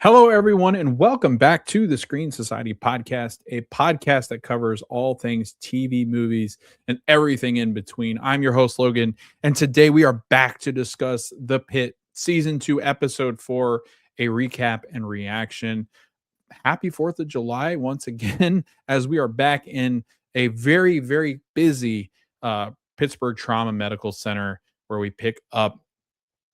Hello, everyone, and welcome back to the Screen Society podcast, a podcast that covers all things TV, movies, and everything in between. I'm your host, Logan, and today we are back to discuss The Pitt, Season 2, Episode 4, a recap and reaction. Happy 4th of July once again, as we are back in a very, very busy Pittsburgh Trauma Medical Center where we pick up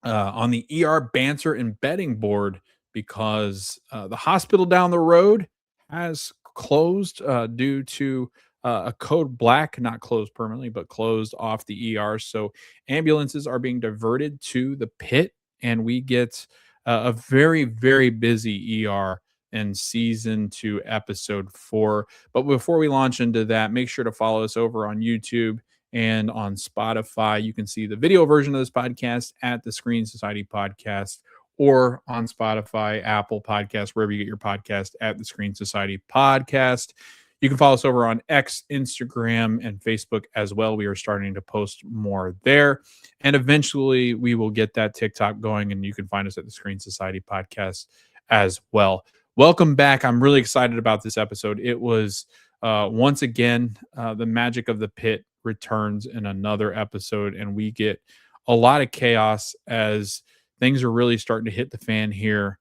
on the ER banter and betting board because the hospital down the road has closed due to a code black, not closed permanently, but closed off the ER. So ambulances are being diverted to the pit, and we get a very, very busy ER in season 2, episode 4. But before we launch into that, make sure to follow us over on YouTube and on Spotify. You can see the video version of this podcast at the Screen Society Podcast, or on Spotify, Apple Podcasts, wherever you get your podcast at the Screen Society Podcast. You can follow us over on X, Instagram, and Facebook as well. We are starting to post more there. And eventually we will get that TikTok going, and you can find us at the Screen Society Podcast as well. Welcome back. I'm really excited about this episode. It was once again the magic of the pit returns in another episode, and we get a lot of chaos as things are really starting to hit the fan here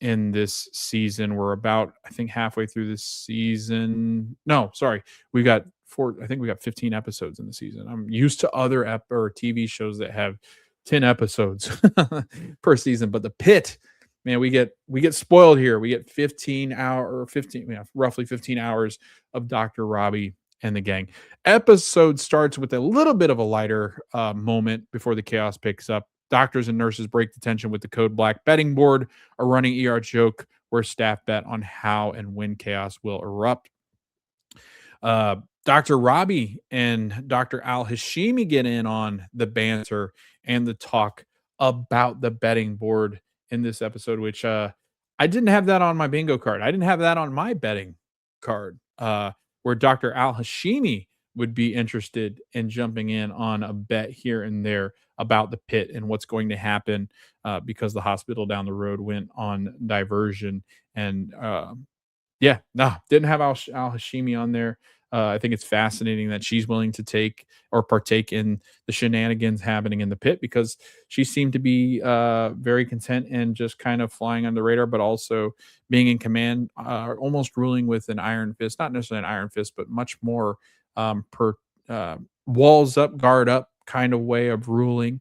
in this season. We're about, I think, halfway through this season. No, sorry, we got I think we got 15 episodes in the season. I'm used to other or TV shows that have 10 episodes per season, but the pit, man, we get spoiled here. We get 15 hours of Dr. Robby and the gang. Episode starts with a little bit of a lighter moment before the chaos picks up. Doctors and nurses break the tension with the code black betting board, a running ER joke where staff bet on how and when chaos will erupt. Dr. Robby and Dr. Al Hashimi get in on the banter and the talk about the betting board in this episode, which I didn't have that on my bingo card. I didn't have that on my betting card, where Dr. Al Hashimi would be interested in jumping in on a bet here and there about the pit and what's going to happen because the hospital down the road went on diversion. And yeah, no, didn't have Al Hashimi on there. I think it's fascinating that she's willing to take or partake in the shenanigans happening in the pit, because she seemed to be very content and just kind of flying under the radar, but also being in command, almost ruling with an iron fist. Not necessarily an iron fist, but much more per walls up, guard up kind of way of ruling.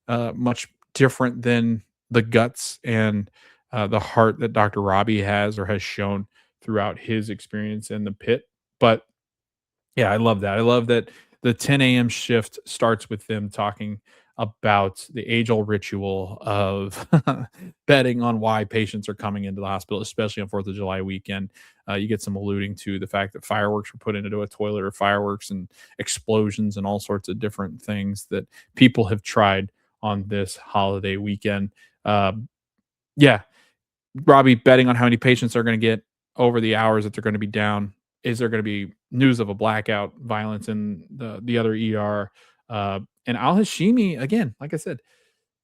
Much different than the guts and the heart that Dr. Robby has or has shown throughout his experience in the pit. But yeah, I love that. I love that the 10 a.m. shift starts with them talking about the age-old ritual of betting on why patients are coming into the hospital, especially on 4th of July weekend. You get some alluding to the fact that fireworks were put into a toilet, or fireworks and explosions and all sorts of different things that people have tried on this holiday weekend. Yeah, Robby betting on how many patients are going to get over the hours that they're going to be down. Is there going to be news of a blackout, violence in the other ER? And Al Hashimi, again, like I said,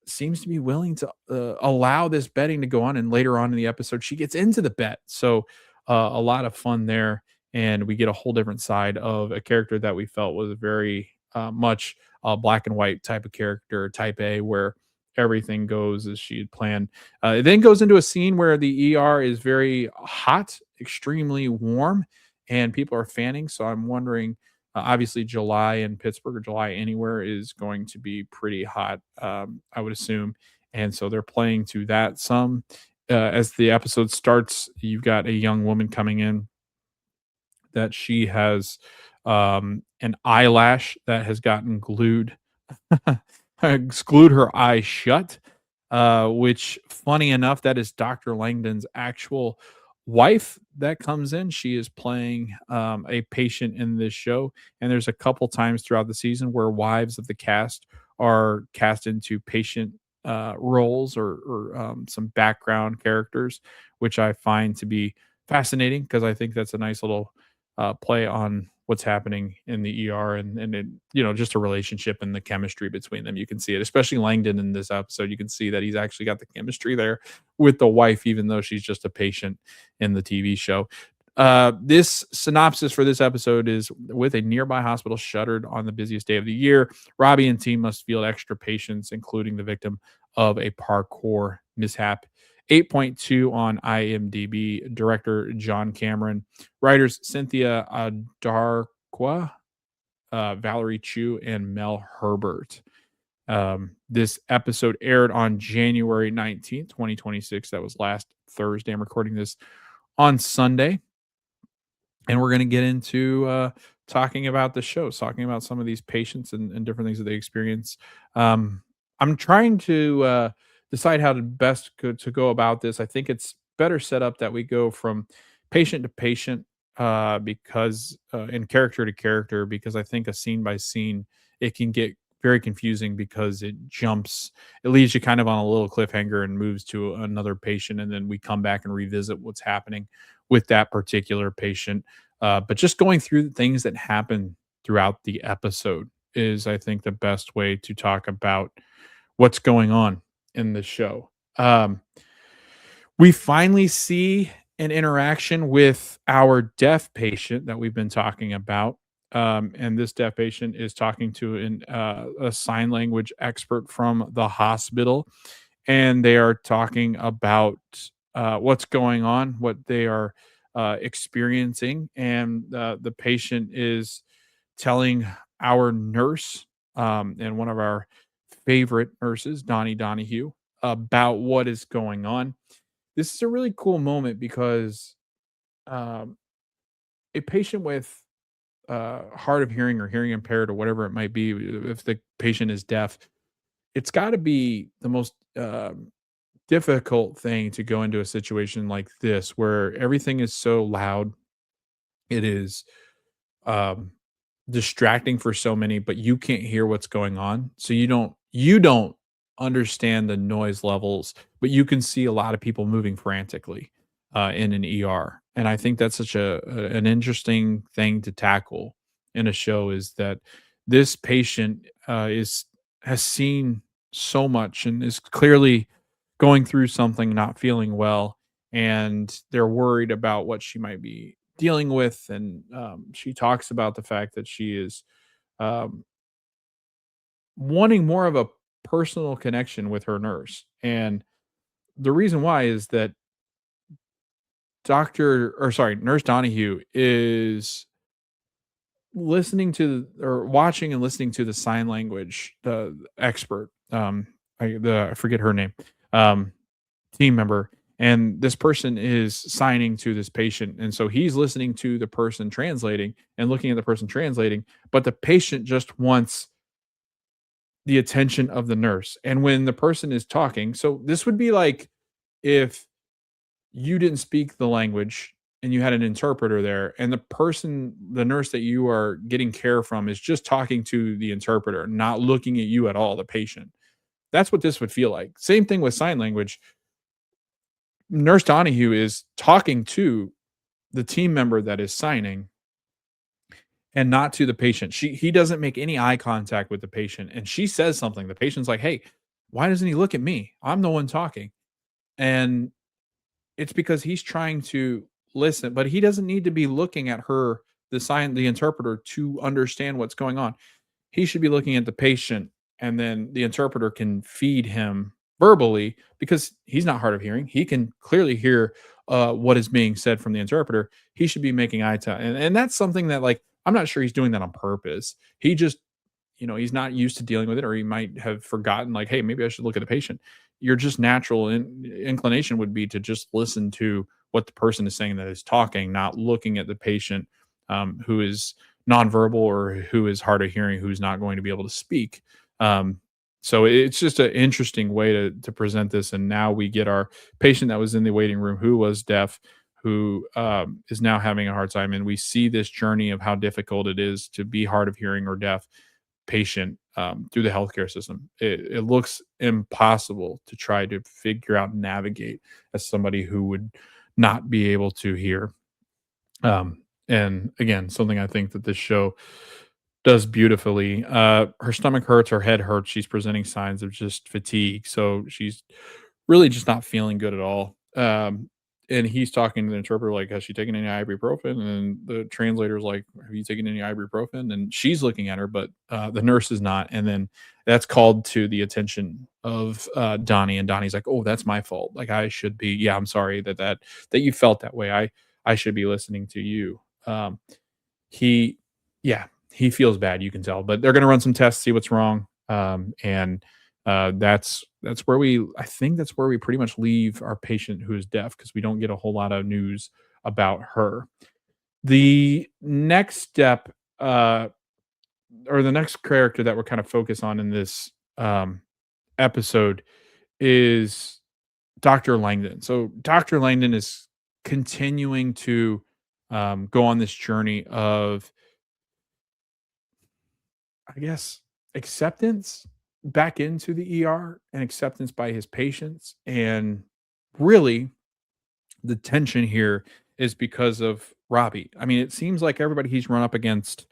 seems to be willing to allow this betting to go on. And later on in the episode, she gets into the bet. So a lot of fun there. And we get a whole different side of a character that we felt was very much a black and white type of character, type A, where everything goes as she had planned. It then goes into a scene where the ER is very hot, extremely warm, and people are fanning. So I'm wondering, obviously, July in Pittsburgh, or July anywhere, is going to be pretty hot, I would assume. And so they're playing to that some. As the episode starts, you've got a young woman coming in that she has an eyelash that has gotten glued, glued her eye shut, which, funny enough, that is Dr. Langdon's actual wife that comes in. She is playing a patient in this show, and there's a couple times throughout the season where wives of the cast are cast into patient roles, or some background characters, which I find to be fascinating, because I think that's a nice little play on what's happening in the ER and it, just a relationship and the chemistry between them. You can see it, especially Langdon in this episode. You can see that he's actually got the chemistry there with the wife, even though she's just a patient in the TV show. This synopsis for this episode is: with a nearby hospital shuttered on the busiest day of the year, Robby and team must field extra patients, including the victim of a parkour mishap. 8.2 on IMDb. Director John Cameron. Writers Cynthia Darqua, Valerie Chu, and Mel Herbert. This episode aired on January 19th, 2026. That was last Thursday. I'm recording this on Sunday. And we're going to get into talking about the show, talking about some of these patients and different things that they experience. I'm trying to decide how to best to go about this. I think it's better set up that we go from patient to patient because in character to character, because I think a scene by scene, it can get very confusing because it leaves you kind of on a little cliffhanger and moves to another patient. And then we come back and revisit what's happening with that particular patient. But just going through the things that happen throughout the episode is, I think, the best way to talk about what's going on in the show. We finally see an interaction with our deaf patient that we've been talking about. And this deaf patient is talking to a sign language expert from the hospital. And they are talking about what's going on, what they are experiencing. And the patient is telling our nurse and one of our favorite nurses, Donnie Donahue, about what is going on. This is a really cool moment because um, a patient with hard of hearing or hearing impaired or whatever it might be, if the patient is deaf, it's got to be the most difficult thing to go into a situation like this where everything is so loud. It is um, distracting for so many, but you can't hear what's going on. So you don't understand the noise levels, but you can see a lot of people moving frantically in an ER. And I think that's such an interesting thing to tackle in a show is that this patient is has seen so much and is clearly going through something, not feeling well, and they're worried about what she might be dealing with. And she talks about the fact that she is um, wanting more of a personal connection with her nurse. And the reason why is that Nurse Donahue is listening to or watching and listening to the sign language, the expert, I forget her name, um, team member, and this person is signing to this patient, and so he's listening to the person translating and looking at the person translating, but the patient just wants the attention of the nurse. And when the person is talking, so this would be like if you didn't speak the language and you had an interpreter there, and the nurse that you are getting care from is just talking to the interpreter, not looking at you at all, the patient. That's what this would feel like. Same thing with sign language. Nurse Donahue is talking to the team member that is signing and not to the patient. He doesn't make any eye contact with the patient, and she says something. The patient's like, "Hey, why doesn't he look at me? I'm the one talking." And it's because he's trying to listen, but he doesn't need to be looking at her, the interpreter, to understand what's going on. He should be looking at the patient, and then the interpreter can feed him verbally because he's not hard of hearing. He can clearly hear what is being said from the interpreter. He should be making eye contact, and that's something that, like, I'm not sure he's doing that on purpose. He just, he's not used to dealing with it, or he might have forgotten, like, hey, maybe I should look at the patient. Your just natural inclination would be to just listen to what the person is saying that is talking, not looking at the patient who is nonverbal or who is hard of hearing, who's not going to be able to speak. Um, so it's just an interesting way to present this. And now we get our patient that was in the waiting room who was deaf, who is now having a hard time. And we see this journey of how difficult it is to be hard of hearing or deaf patient through the healthcare system. It looks impossible to try to figure out and navigate as somebody who would not be able to hear. And again, something I think that this show does beautifully. Her stomach hurts, her head hurts. She's presenting signs of just fatigue, so she's really just not feeling good at all. And he's talking to the interpreter like, "Has she taken any ibuprofen?" And the translator's like, "Have you taken any ibuprofen?" And she's looking at her, but the nurse is not. And then that's called to the attention of Donnie, and Donnie's like, "Oh, that's my fault. Like I should be. Yeah, I'm sorry that you felt that way. I should be listening to you." He yeah, he feels bad, you can tell, but they're gonna run some tests, see what's wrong, that's where I think that's where we pretty much leave our patient who is deaf because we don't get a whole lot of news about her. The next step, or the next character that we're kind of focused on in this, episode is Dr. Langdon. So Dr. Langdon is continuing to, go on this journey of, I guess, acceptance back into the ER and acceptance by his patients. And really, the tension here is because of Robbie. I mean, it seems like everybody he's run up against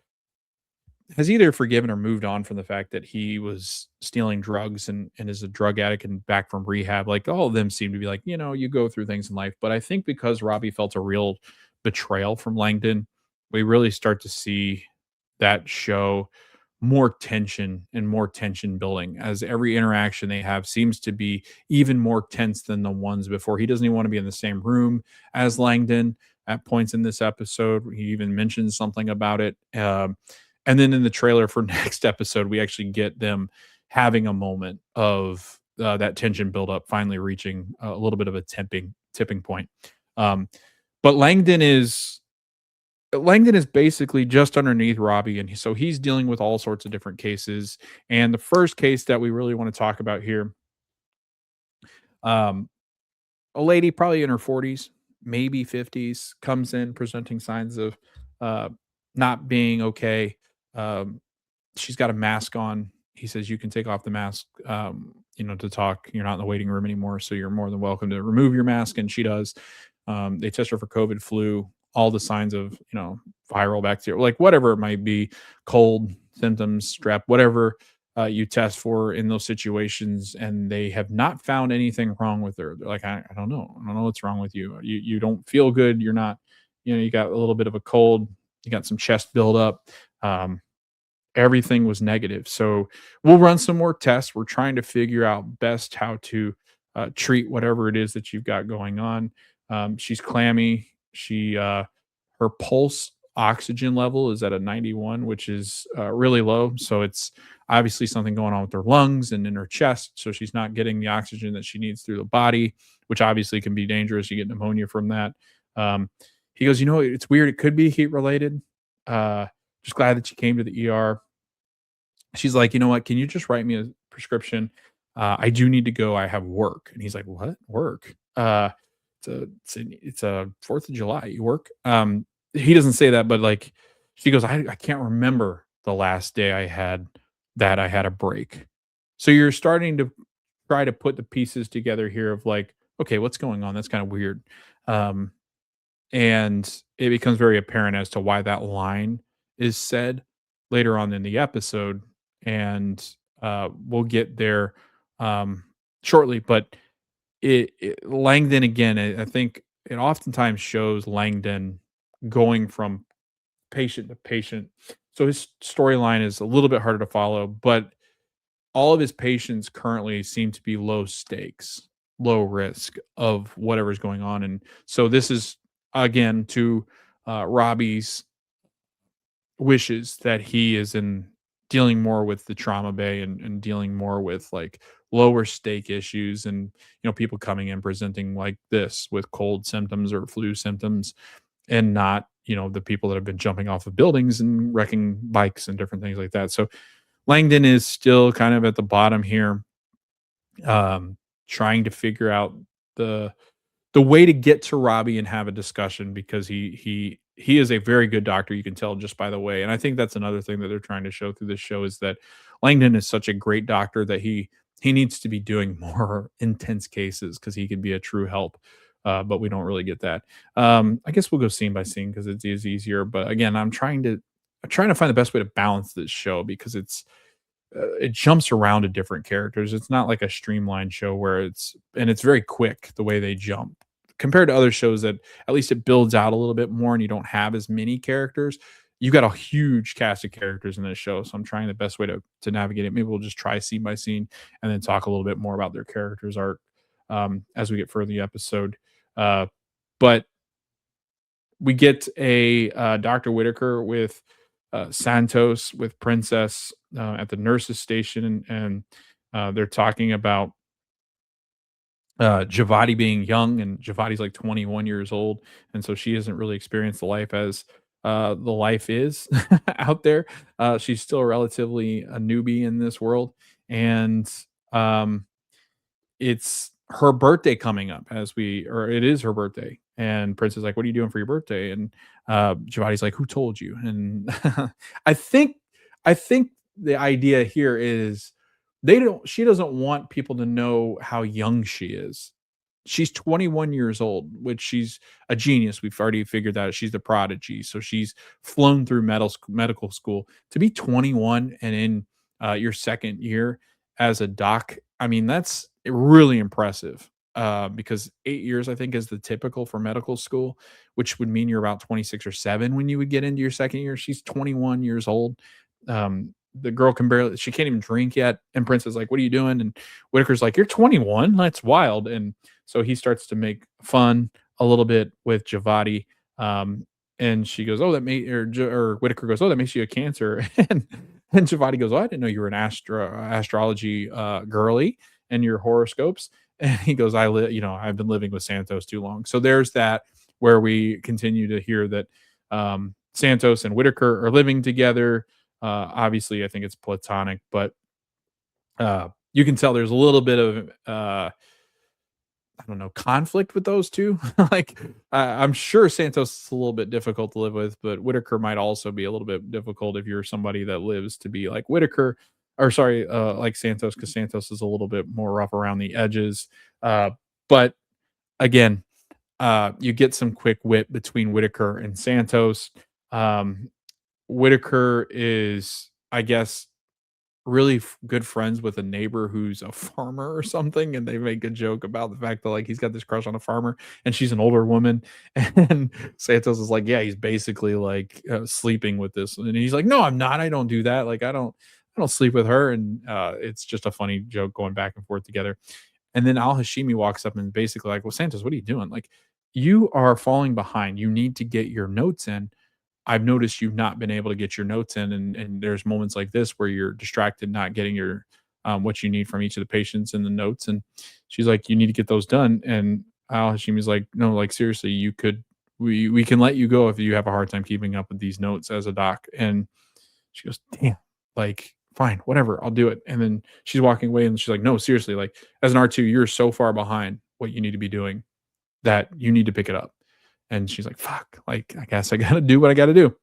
has either forgiven or moved on from the fact that he was stealing drugs and is a drug addict and back from rehab. Like all of them seem to be like, you go through things in life. But I think because Robbie felt a real betrayal from Langdon, we really start to see that show more tension and more tension building as every interaction they have seems to be even more tense than the ones before. He doesn't even want to be in the same room as Langdon at points in this episode. He even mentions something about it. And then in the trailer for next episode, we actually get them having a moment of that tension buildup, finally reaching a little bit of a tipping point. Um, but Langdon is basically just underneath Robbie, and so he's dealing with all sorts of different cases. And the first case that we really want to talk about here, um, a lady probably in her 40s, maybe 50s, comes in presenting signs of uh, not being okay. Um, she's got a mask on. He says, "You can take off the mask, to talk. You're not in the waiting room anymore, so you're more than welcome to remove your mask." And she does. They test her for COVID, flu, all the signs of, viral bacteria, like whatever it might be, cold symptoms, strep, whatever you test for in those situations. And they have not found anything wrong with her. They're like, I don't know. I don't know what's wrong with you. You don't feel good. You're not, you got a little bit of a cold. You got some chest buildup. Um, Everything was negative. So we'll run some more tests. We're trying to figure out best how to treat whatever it is that you've got going on. She's clammy. Her pulse oxygen level is at a 91, which is really low. So it's obviously something going on with her lungs and in her chest. So she's not getting the oxygen that she needs through the body, which obviously can be dangerous. You get pneumonia from that. Um, he goes, it's weird. It could be heat related. Just glad that you came to the ER. She's like, "You know what? Can you just write me a prescription? I do need to go. I have work." And he's like, "What? Work? It's a 4th of July. You work?" He doesn't say that, but like she goes, I can't remember the last day I had a break. So you're starting to try to put the pieces together here of like, okay, what's going on? That's kind of weird. Um, and it becomes very apparent as to why that line is said later on in the episode. And we'll get there um, shortly. But Langdon, again, I think it oftentimes shows Langdon going from patient to patient. So his storyline is a little bit harder to follow, but all of his patients currently seem to be low stakes, low risk of whatever's going on. And so this is again to Robbie's wishes that he is in dealing more with the trauma bay and dealing more with like lower stake issues and people coming in presenting like this with cold symptoms or flu symptoms and not the people that have been jumping off of buildings and wrecking bikes and different things like that. So Langdon is still kind of at the bottom here, trying to figure out the way to get to Robbie and have a discussion because he is a very good doctor. You can tell just by the way, and I think that's another thing that they're trying to show through this show is that Langdon is such a great doctor that he needs to be doing more intense cases because he can be a true help but we don't really get that. I guess we'll go scene by scene because it is easier. But again, I'm trying to find the best way to balance this show because it jumps around to different characters. It's not like a streamlined show where it's very quick the way they jump compared to other shows that at least it builds out a little bit more and you don't have as many characters. You got a huge cast of characters in this show, so I'm trying the best way to navigate it. Maybe we'll just try scene by scene and then talk a little bit more about their characters arc as we get further in the episode. But we get a Dr. Whitaker with Santos with Princess at the nurses station, and they're talking about Javati being young, and Javati's like 21 years old, and so she hasn't really experienced the life as the life is out there. She's still relatively a newbie in this world, and um, it's her birthday coming up or it is her birthday. And Prince is like, "What are you doing for your birthday?" And Giovanni's like, "Who told you?" And I think I think the idea here is she doesn't want people to know how young she is. She's 21 years old, which she's a genius. We've already figured that she's the prodigy. So she's flown through medical school to be 21 and in your second year as a doc. I mean, that's really impressive because 8 years, I think, is the typical for medical school, which would mean you're about 26 or 7 when you would get into your second year. She's 21 years old. The girl she can't even drink yet. And Prince is like, "What are you doing?" And Whitaker's like, "You're 21. That's wild." And so he starts to make fun a little bit with Javati. And she goes, "Oh, that may," or Whitaker goes, "Oh, that makes you a Cancer." And Javati goes, "Oh, I didn't know you were an astrology girly and your horoscopes." And he goes, I've been living with Santos too long." So there's that where we continue to hear that Santos and Whitaker are living together. Obviously, I think it's platonic, but you can tell there's a little bit of I don't know, conflict with those two. Like, I'm sure Santos is a little bit difficult to live with, but Whitaker might also be a little bit difficult if you're somebody that lives to be like Whitaker, or sorry, like Santos, because Santos is a little bit more rough around the edges. But again, you get some quick wit between Whitaker and Santos. Um, Whitaker is, I guess, really good friends with a neighbor who's a farmer or something, and they make a joke about the fact that like he's got this crush on a farmer and she's an older woman. And Santos is like, "Yeah, he's basically like sleeping with this," and he's like, "No, I'm not. I don't do that. Like, I don't sleep with her." And it's just a funny joke going back and forth together. And then Al Hashimi walks up and basically like, "Well, Santos, what are you doing? Like, you are falling behind. You need to get your notes in. I've noticed you've not been able to get your notes in, and there's moments like this where you're distracted, not getting your what you need from each of the patients in the notes." And she's like, "You need to get those done." And Al Hashimi's like, "No, like seriously, we can let you go if you have a hard time keeping up with these notes as a doc." And she goes, "Damn, like fine, whatever, I'll do it." And then she's walking away and she's like, "No, seriously, like as an R2, you're so far behind what you need to be doing that you need to pick it up." And she's like, "Fuck, like, I guess I gotta do what I gotta do."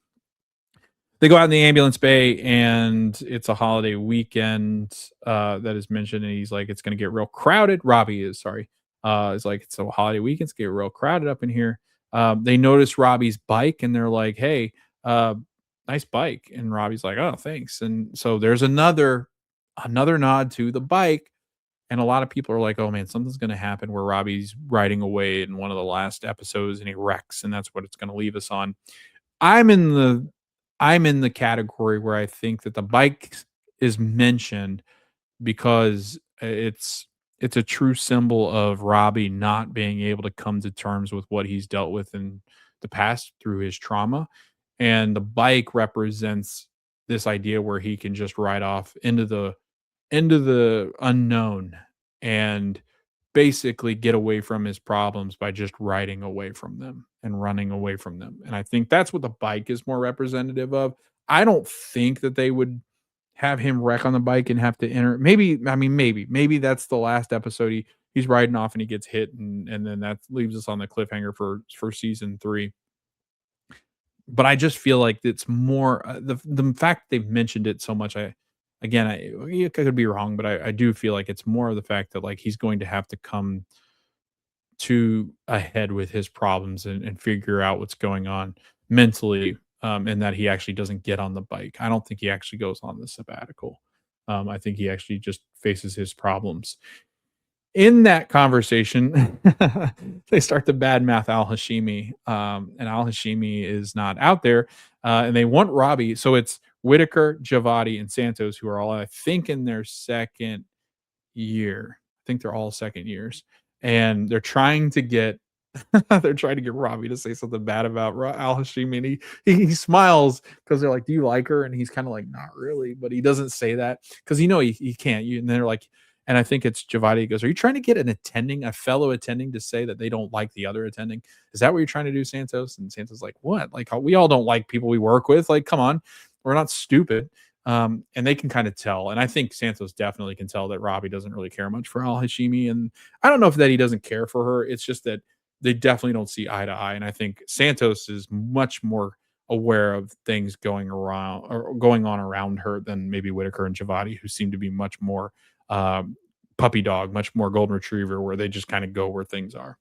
They go out in the ambulance bay and it's a holiday weekend that is mentioned. And he's like, "It's gonna get real crowded." Robby is, sorry. It's like, "It's a holiday weekend, it's gonna get real crowded up in here." They notice Robby's bike and they're like, "Hey, uh, nice bike." And Robby's like, "Oh, thanks." And so there's another nod to the bike. And a lot of people are like, "Oh man, something's going to happen where Robby's riding away in one of the last episodes and he wrecks, and that's what it's going to leave us on." I'm in the I'm in the category where I think that the bike is mentioned because it's a true symbol of Robby not being able to come to terms with what he's dealt with in the past through his trauma. And the bike represents this idea where he can just ride off into the unknown and basically get away from his problems by just riding away from them and running away from them. And I think that's what the bike is more representative of. I don't think that they would have him wreck on the bike and have to enter. Maybe, I mean, maybe that's the last episode. He's riding off and he gets hit, and then that leaves us on the cliffhanger for season 3. But I just feel like it's more the fact they've mentioned it so much. I could be wrong, but I do feel like it's more of the fact that like he's going to have to come to ahead with his problems and figure out what's going on mentally, and that he actually doesn't get on the bike. I don't think he actually goes on the sabbatical. I think he actually just faces his problems. In that conversation, they start to badmouth Al Hashimi, and Al Hashimi is not out there, and they want Robby. So it's Whitaker, Javadi, and Santos, who are all, I think, in their second year. I think they're all second years, and they're trying to get they're trying to get Robby to say something bad about Al Hashimi, and he smiles because they're like, "Do you like her?" And he's kind of like, "Not really," but he doesn't say that because he can't. And they're like, and I think it's Javadi goes, "Are you trying to get a fellow attending, to say that they don't like the other attending? Is that what you're trying to do, Santos?" And Santos like, "What? Like we all don't like people we work with. Like, come on, we're not stupid." And they can kind of tell, and I think Santos definitely can tell that Robby doesn't really care much for Al Hashimi, and I don't know if that he doesn't care for her. It's just that they definitely don't see eye to eye, and I think Santos is much more aware of things going on around her than maybe Whitaker and Javadi, who seem to be much more puppy dog, much more golden retriever, where they just kind of go where things are.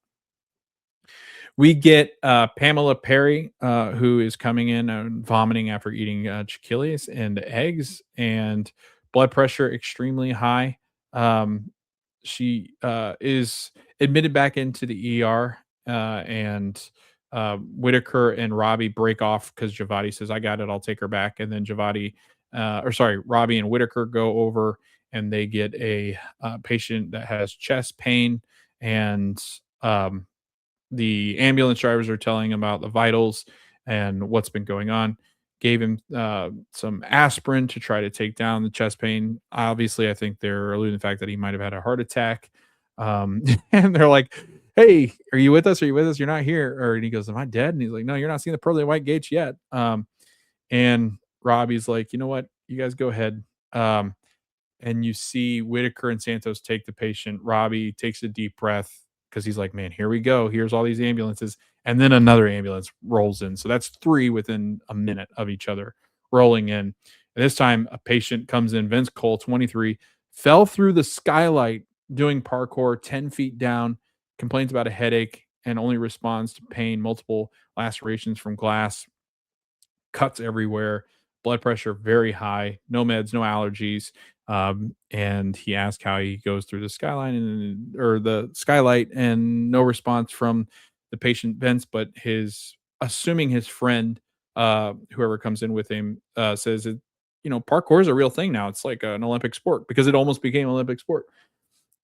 We get Pamela Perry, who is coming in and vomiting after eating chiquilies and eggs, and blood pressure extremely high. She is admitted back into the ER, and Whitaker and Robby break off because Javadi says, "I got it, I'll take her back." And then Robby and Whitaker go over, and they get a patient that has chest pain, and the ambulance drivers are telling about the vitals and what's been going on. Gave him some aspirin to try to take down the chest pain. Obviously, I think they're alluding to the fact that he might have had a heart attack. And they're like, "Hey, are you with us? Are you with us? You're not here." And he goes, "Am I dead?" And he's like, "No, you're not seeing the pearly white gates yet." And Robbie's like, "You know what? You guys go ahead." And you see Whitaker and Santos take the patient. Robby takes a deep breath because he's like, "Man, here we go. Here's all these ambulances." And then another ambulance rolls in. So that's three within a minute of each other rolling in. And this time, a patient comes in, Vince Cole, 23, fell through the skylight doing parkour 10 feet down, complains about a headache, and only responds to pain, multiple lacerations from glass, cuts everywhere, blood pressure very high, no meds, no allergies. And he asked how he goes through the the skylight, and no response from the patient Vince, but assuming his friend, whoever comes in with him, says that, parkour is a real thing now. It's like an Olympic sport because it almost became an Olympic sport.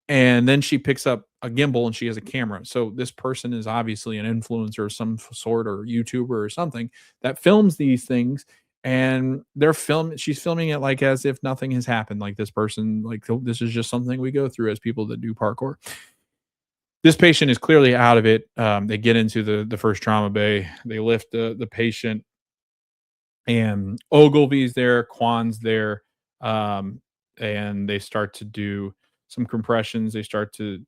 And then she picks up a gimbal and she has a camera. So this person is obviously an influencer of some sort, or YouTuber or something, that films these things. And she's filming it like as if nothing has happened. Like, this person, like, this is just something we go through as people that do parkour. This patient is clearly out of it. They get into the first trauma bay. They lift the patient, and Ogilvy's there, Kwan's there, and they start to do some compressions. They start to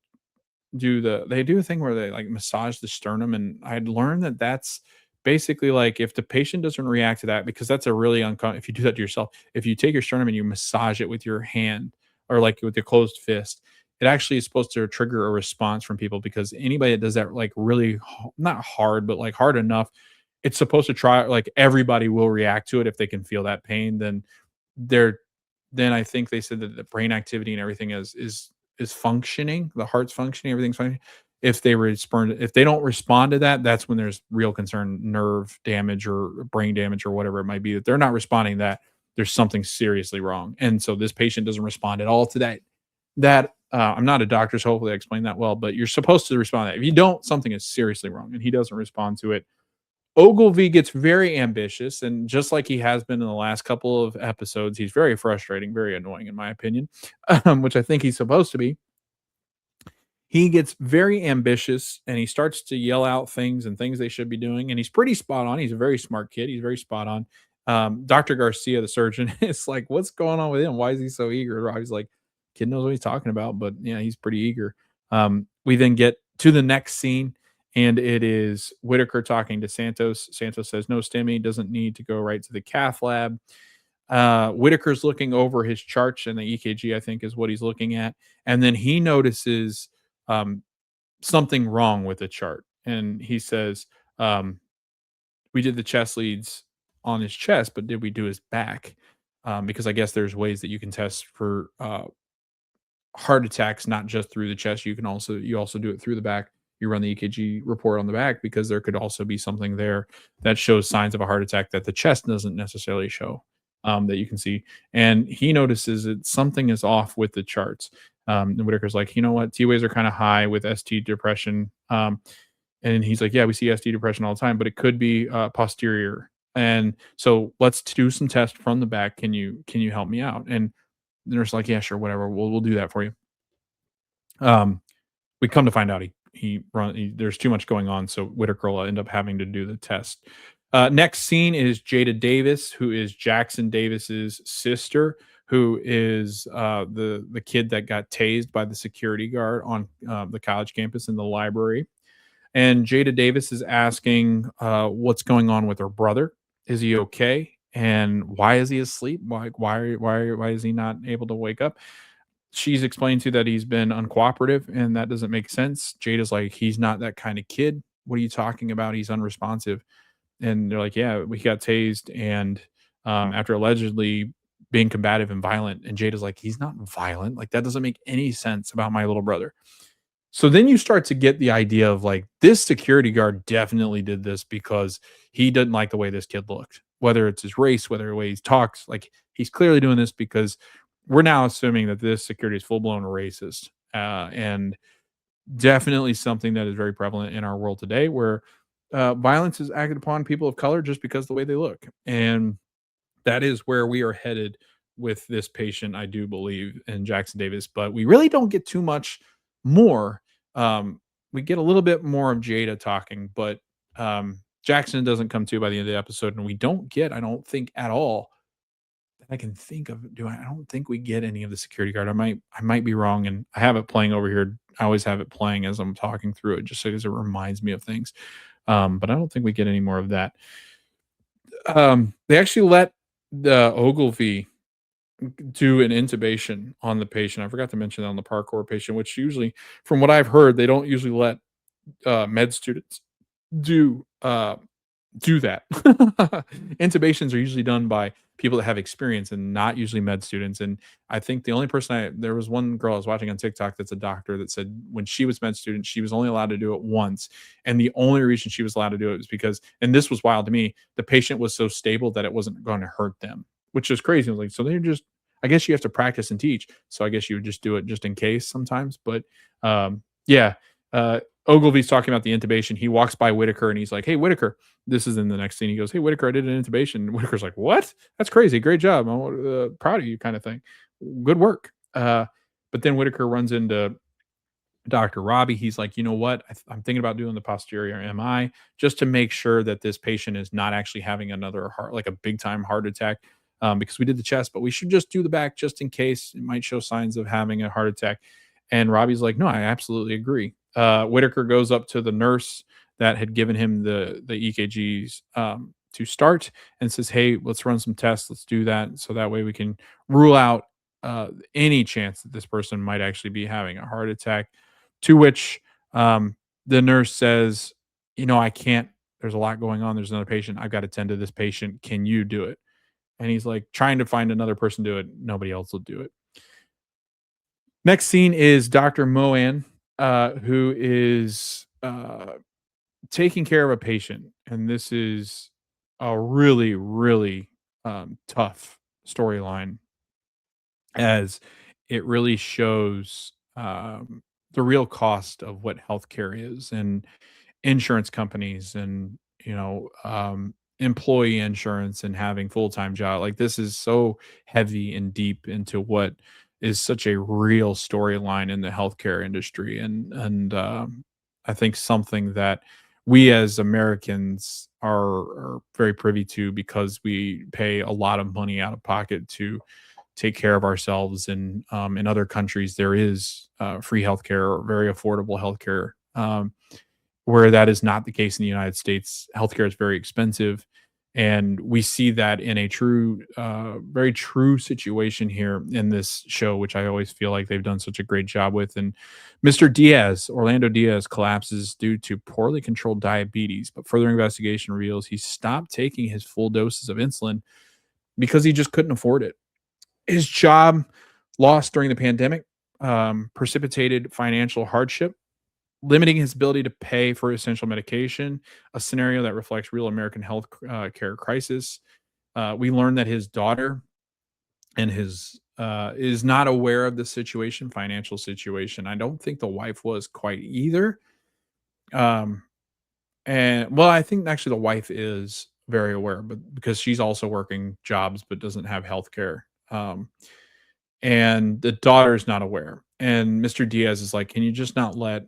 they do a thing where they like massage the sternum, and I'd learned that that's basically like, if the patient doesn't react to that, because that's a really uncomfortable, if you do that to yourself, if you take your sternum and you massage it with your hand, or like with your closed fist, it actually is supposed to trigger a response from people, because anybody that does that, like, really not hard, but like hard enough, it's supposed to try, like, everybody will react to it if they can feel that pain. They're then I think they said that the brain activity and everything is functioning, the heart's functioning, everything's functioning. If they don't respond to that, that's when there's real concern, nerve damage or brain damage or whatever it might be, that they're not responding to that, there's something seriously wrong. And so this patient doesn't respond at all to that. I'm not a doctor, so hopefully I explained that well, but you're supposed to respond to that. If you don't, something is seriously wrong, and he doesn't respond to it. Ogilvy gets very ambitious, and just like he has been in the last couple of episodes, he's very frustrating, very annoying, in my opinion, which I think he's supposed to be. He gets very ambitious, and he starts to yell out things and things they should be doing, and he's pretty spot on. He's a very smart kid. He's very spot on. Dr. Garcia, the surgeon, is like, "What's going on with him? Why is he so eager?" He's like, "Kid knows what he's talking about," but yeah, he's pretty eager. We then get to the next scene, and it is Whitaker talking to Santos. Santos says no STEMI, doesn't need to go right to the cath lab. Whitaker's looking over his charts, and the EKG, I think, is what he's looking at. And then he notices something wrong with the chart. And he says, um, we did the chest leads on his chest, but did we do his back? Because I guess there's ways that you can test for heart attacks, not just through the chest. You also do it through the back. You run the EKG report on the back because there could also be something there that shows signs of a heart attack that the chest doesn't necessarily show, that you can see. And he notices that something is off with the charts. And Whitaker's like, you know what, T waves are kind of high with ST depression. And he's like, yeah, we see ST depression all the time, but it could be posterior. And so let's do some tests from the back. Can you help me out? And the nurse is like, yeah, sure, whatever. We'll do that for you. Um, we come to find out there's too much going on, so Whitaker will end up having to do the test. Next scene is Jada Davis, who is Jackson Davis's sister, who is the kid that got tased by the security guard on the college campus in the library. And Jada Davis is asking what's going on with her brother. Is he okay? And why is he asleep? Why is he not able to wake up? She's explained to that he's been uncooperative, and that doesn't make sense. Jada's like, he's not that kind of kid. What are you talking about? He's unresponsive. And they're like, yeah, we got tased, and after allegedly being combative and violent. And Jada's like, he's not violent. Like, that doesn't make any sense about my little brother. So then you start to get the idea of like, this security guard definitely did this because he didn't like the way this kid looked, whether it's his race, whether the way he talks. Like, he's clearly doing this because we're now assuming that this security is full blown racist, and definitely something that is very prevalent in our world today, where violence is acted upon people of color just because of the way they look. And that is where we are headed with this patient, I do believe, in Jackson Davis. But we really don't get too much more. We get a little bit more of Jada talking, but Jackson doesn't come to by the end of the episode, and we don't get, I don't think at all that I can think of. I don't think we get any of the security guard. I might be wrong, and I have it playing over here. I always have it playing as I'm talking through it, just so as it reminds me of things. But I don't think we get any more of that. They actually let the Ogilvy do an intubation on the patient. I forgot to mention that on the parkour patient, which usually, from what I've heard, they don't usually let med students do do that. Intubations are usually done by people that have experience and not usually med students. And I think the only there was one girl I was watching on TikTok that's a doctor that said when she was med student, she was only allowed to do it once. And the only reason she was allowed to do it was because, and this was wild to me, the patient was so stable that it wasn't going to hurt them, which is crazy. I was like, so they're just, I guess you have to practice and teach. So I guess you would just do it just in case sometimes. But yeah, Ogilvy's talking about the intubation. He walks by Whitaker and he's like, hey, Whitaker, this is in the next scene. He goes, hey, Whitaker, I did an intubation. And Whitaker's like, what? That's crazy. Great job. I'm proud of you, kind of thing. Good work. But then Whitaker runs into Dr. Robby. He's like, you know what? I'm thinking about doing the posterior MI just to make sure that this patient is not actually having another heart, like a big time heart attack. Because we did the chest, but we should just do the back just in case it might show signs of having a heart attack. And Robbie's like, no, I absolutely agree. Whitaker goes up to the nurse that had given him the EKGs to start and says, hey, let's run some tests. Let's do that. So that way we can rule out any chance that this person might actually be having a heart attack. To which the nurse says, you know, I can't, there's a lot going on. There's another patient. I've got to tend to this patient. Can you do it? And he's like trying to find another person to do it. Nobody else will do it. Next scene is Dr. Moan, who is taking care of a patient. And this is a really, really tough storyline, as it really shows the real cost of what healthcare is, and insurance companies, and employee insurance, and having full-time job. Like, this is so heavy and deep into what is such a real storyline in the healthcare industry, and I think something that we as Americans are very privy to, because we pay a lot of money out of pocket to take care of ourselves. And in other countries there is free healthcare or very affordable healthcare, where that is not the case in the United States. Healthcare is very expensive, And we see that in a true, very true situation here in this show, which I always feel like they've done such a great job with. And Mr. Diaz, Orlando Diaz, collapses due to poorly controlled diabetes, but further investigation reveals he stopped taking his full doses of insulin because he just couldn't afford it. His job lost during the pandemic precipitated financial hardship, limiting his ability to pay for essential medication, a scenario that reflects real American health care crisis. We learned that his daughter and his is not aware of the situation, financial situation. I don't think the wife was quite either. Um, and well, I think actually the wife is very aware, but because she's also working jobs but doesn't have health care. And the daughter is not aware. And Mr. Diaz is like, can you just not let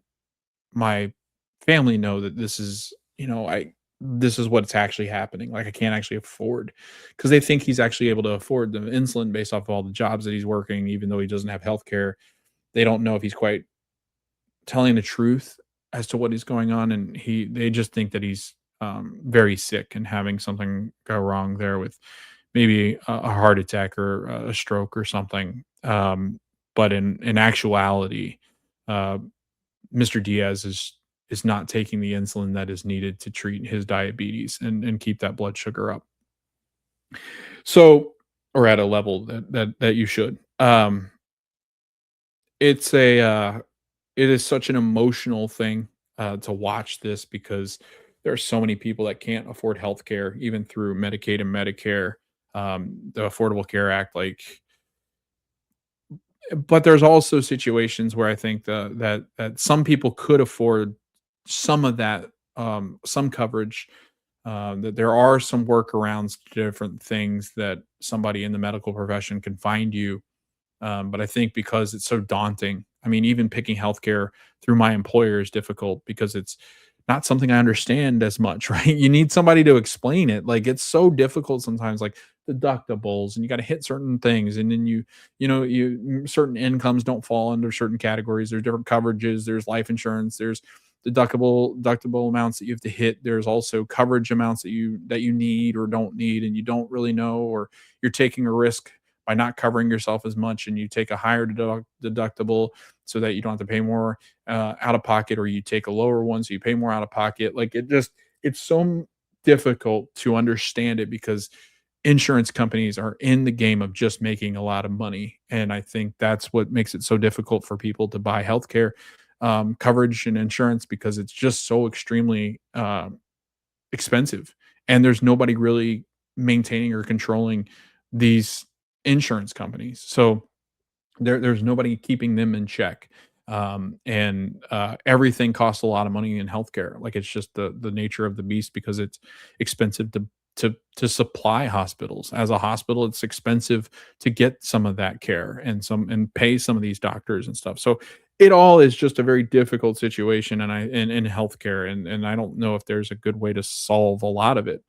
my family know that this is, I this is what's actually happening. Like I can't actually afford because they think he's actually able to afford the insulin based off of all the jobs that he's working, even though he doesn't have health care. They don't know if he's quite telling the truth as to what is going on. And they just think that he's very sick and having something go wrong there with maybe a heart attack or a stroke or something. But in actuality, uh, Mr. Diaz is not taking the insulin that is needed to treat his diabetes and keep that blood sugar up. So, or at a level that you should. It's a it is such an emotional thing to watch this because there are so many people that can't afford healthcare even through Medicaid and Medicare, the Affordable Care Act, like but there's also situations where I think that some people could afford some of that, some coverage, that there are some workarounds to different things that somebody in the medical profession can find you. But I think because it's so daunting, I mean, even picking healthcare through my employer is difficult because it's not something I understand as much, right? You need somebody to explain it. Like it's so difficult sometimes, like deductibles, and you got to hit certain things, and then certain incomes don't fall under certain categories. There's different coverages. There's life insurance. There's deductible amounts that you have to hit. There's also coverage amounts that you need or don't need, and you don't really know, or you're taking a risk by not covering yourself as much, and you take a higher deductible so that you don't have to pay more out of pocket, or you take a lower one so you pay more out of pocket. Like it's so difficult to understand it because insurance companies are in the game of just making a lot of money, and I think that's what makes it so difficult for people to buy healthcare coverage and insurance because it's just so extremely expensive, and there's nobody really maintaining or controlling these insurance companies. So there's nobody keeping them in check. And everything costs a lot of money in healthcare. Like it's just the nature of the beast because it's expensive to supply hospitals. As a hospital, it's expensive to get some of that care and pay some of these doctors and stuff. So it all is just a very difficult situation, and in healthcare, and I don't know if there's a good way to solve a lot of it.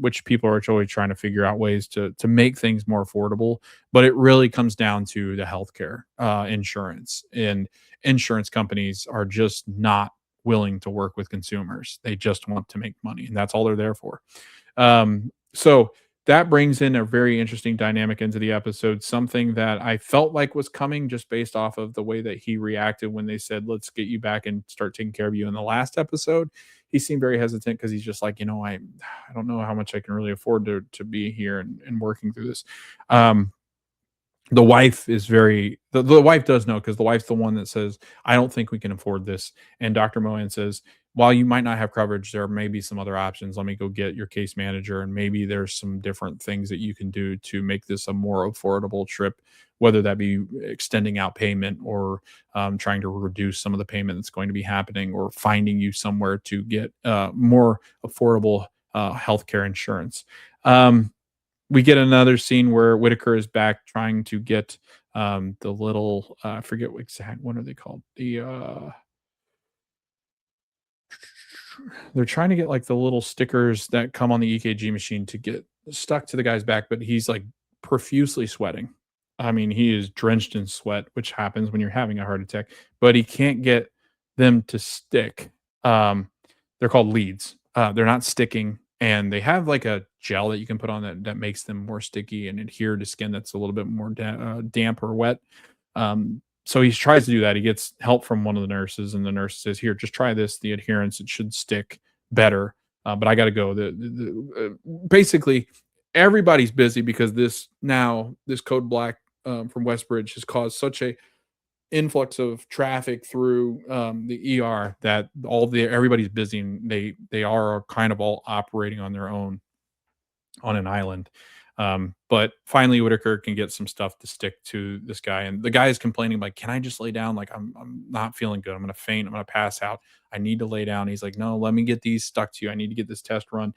Which people are always trying to figure out ways to make things more affordable. But it really comes down to the healthcare insurance, and insurance companies are just not willing to work with consumers. They just want to make money, and that's all they're there for. So that brings in a very interesting dynamic into the episode, something that I felt like was coming just based off of the way that he reacted when they said, let's get you back and start taking care of you in the last episode. He seemed very hesitant because he's just like, I don't know how much I can really afford to be here and working through this. The wife is the wife does know because the wife's the one that says, I don't think we can afford this. And Dr. Mohan says, while you might not have coverage, there may be some other options. Let me go get your case manager, and maybe there's some different things that you can do to make this a more affordable trip, whether that be extending out payment or trying to reduce some of the payment that's going to be happening, or finding you somewhere to get more affordable healthcare insurance. We get another scene where Whitaker is back trying to get the little I forget what are they called? They're trying to get like the little stickers that come on the EKG machine to get stuck to the guy's back, but he's like profusely sweating. I mean, he is drenched in sweat, which happens when you're having a heart attack, but he can't get them to stick. They're called leads. They're not sticking. and they have like a gel that you can put on that makes them more sticky and adhere to skin that's a little bit more damp or wet. So he tries to do that. He gets help from one of the nurses, and the nurse says, "Here, just try this. The adherence, it should stick better." But I got to go. Basically, everybody's busy because this code black from Westbridge has caused such a influx of traffic through the ER that everybody's busy, and they are kind of all operating on their own on an island. But finally, Whitaker can get some stuff to stick to this guy, and the guy is complaining like, "Can I just lay down? Like, I'm not feeling good. I'm gonna faint. I'm gonna pass out. I need to lay down." He's like, "No, let me get these stuck to you. I need to get this test run.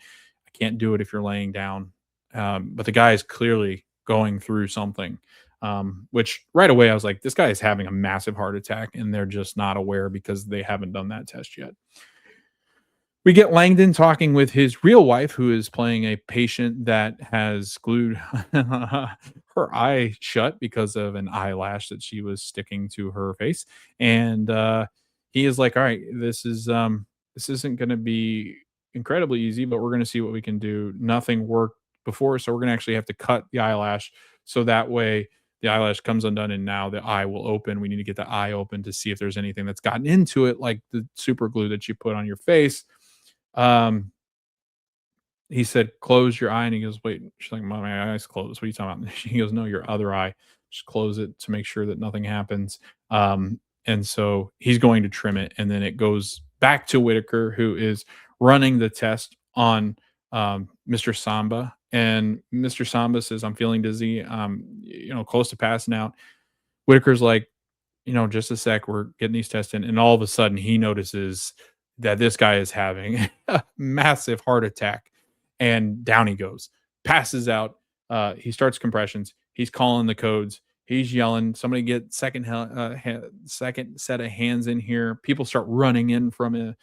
I can't do it if you're laying down." But the guy is clearly going through something. Which right away I was like, this guy is having a massive heart attack, and they're just not aware because they haven't done that test yet. We get Langdon talking with his real wife, who is playing a patient that has glued her eye shut because of an eyelash that she was sticking to her face. And he is like, "All right, this isn't going to be incredibly easy, but we're going to see what we can do. Nothing worked before, so we're going to actually have to cut the eyelash so that way the eyelash comes undone, and now the eye will open. We need to get the eye open to see if there's anything that's gotten into it, like the super glue that you put on your face." um, he said, "Close your eye." And he goes, "Wait." She's like, My eyes closed. What are you talking about?" He goes, "No, your other eye. Just close it to make sure that nothing happens." And so he's going to trim it. And then it goes back to Whitaker, who is running the test on Mr. Samba. And Mr. Samba says, "I'm feeling dizzy. Close to passing out." Whitaker's like, "Just a sec, we're getting these tests in." And all of a sudden he notices that this guy is having a massive heart attack, and down he goes, passes out. He starts compressions. He's calling the codes. He's yelling, "Somebody get second set of hands in here." People start running in from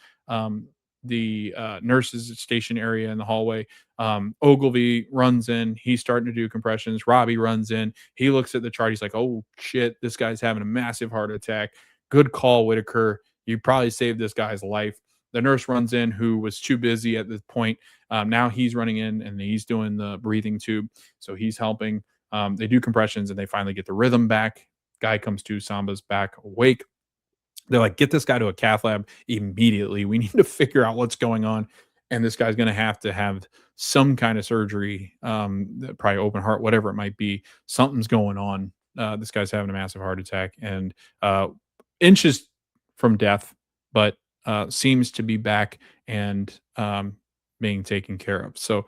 the nurses station area in the hallway. Ogilvy runs in. He's starting to do compressions. Robby runs in. He looks at the chart. He's like, "Oh shit, this guy's having a massive heart attack. Good call, Whitaker. You probably saved this guy's life." The nurse runs in, who was too busy at this point. Now he's running in and he's doing the breathing tube. So he's helping. They do compressions and they finally get the rhythm back. Guy comes to, Samba's back awake. They're like, "Get this guy to a cath lab immediately. We need to figure out what's going on." And this guy's going to have some kind of surgery, probably open heart, whatever it might be. Something's going on. This guy's having a massive heart attack and inches from death, but seems to be back and being taken care of. So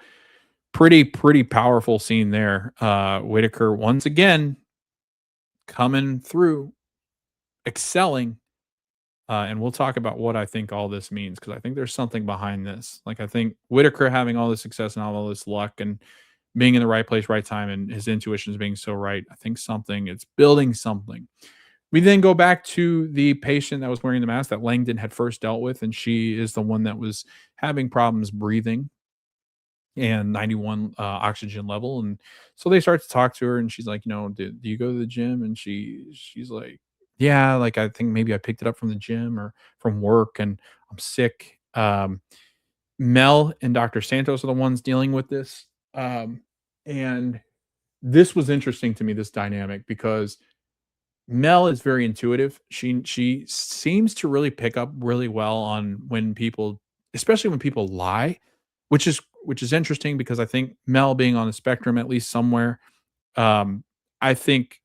pretty powerful scene there. Whitaker once again coming through, excelling. And we'll talk about what I think all this means, because I think there's something behind this. Like, I think Whitaker having all this success and all this luck and being in the right place, right time, and his intuitions being so right. I think it's building something. We then go back to the patient that was wearing the mask that Langdon had first dealt with, and she is the one that was having problems breathing and 91 oxygen level. And so they start to talk to her, and she's like, "Do you go to the gym?" And she's like, "Yeah, like I think maybe I picked it up from the gym or from work, and I'm sick." Mel and Dr. Santos are the ones dealing with this. And this was interesting to me, this dynamic, because Mel is very intuitive. She seems to really pick up really well on when people, especially when people lie, which is interesting because I think Mel, being on the spectrum at least somewhere, I think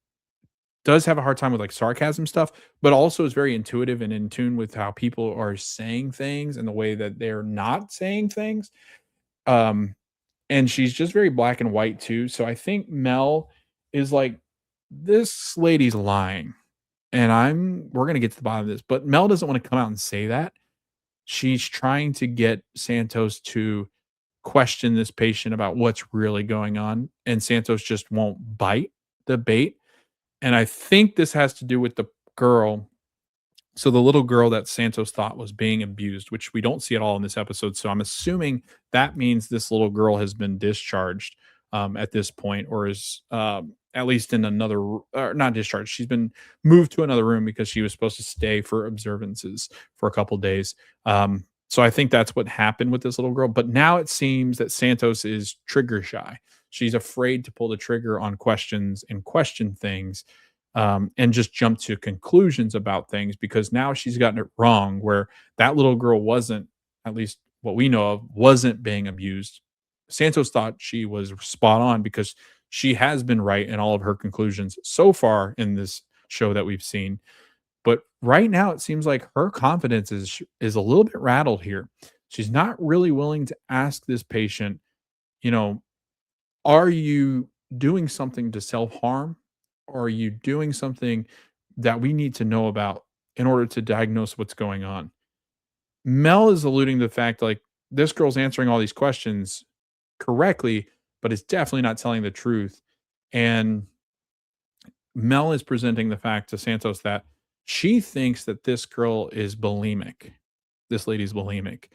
does have a hard time with like sarcasm stuff, but also is very intuitive and in tune with how people are saying things and the way that they're not saying things. Um, and she's just very black and white too. So I think Mel is like, this lady's lying, and we're gonna get to the bottom of this. But Mel doesn't want to come out and say that. She's trying to get Santos to question this patient about what's really going on, and Santos just won't bite the bait. And I think this has to do with the girl. So the little girl that Santos thought was being abused, which we don't see at all in this episode. So I'm assuming that means this little girl has been discharged at this point, or is at least in another, or not discharged. She's been moved to another room because she was supposed to stay for observances for a couple days. So I think that's what happened with this little girl. But now it seems that Santos is trigger shy. She's afraid to pull the trigger on questions and question things, and just jump to conclusions about things because now she's gotten it wrong. Where that little girl wasn't, at least what we know of, wasn't being abused. Santos thought she was spot on because she has been right in all of her conclusions so far in this show that we've seen. But right now, it seems like her confidence is a little bit rattled here. She's not really willing to ask this patient, you know, are you doing something to self-harm? Or are you doing something that we need to know about in order to diagnose what's going on? Mel is alluding to the fact like this girl's answering all these questions correctly, but it's definitely not telling the truth. And Mel is presenting the fact to Santos that she thinks that this girl is bulimic. This lady's bulimic.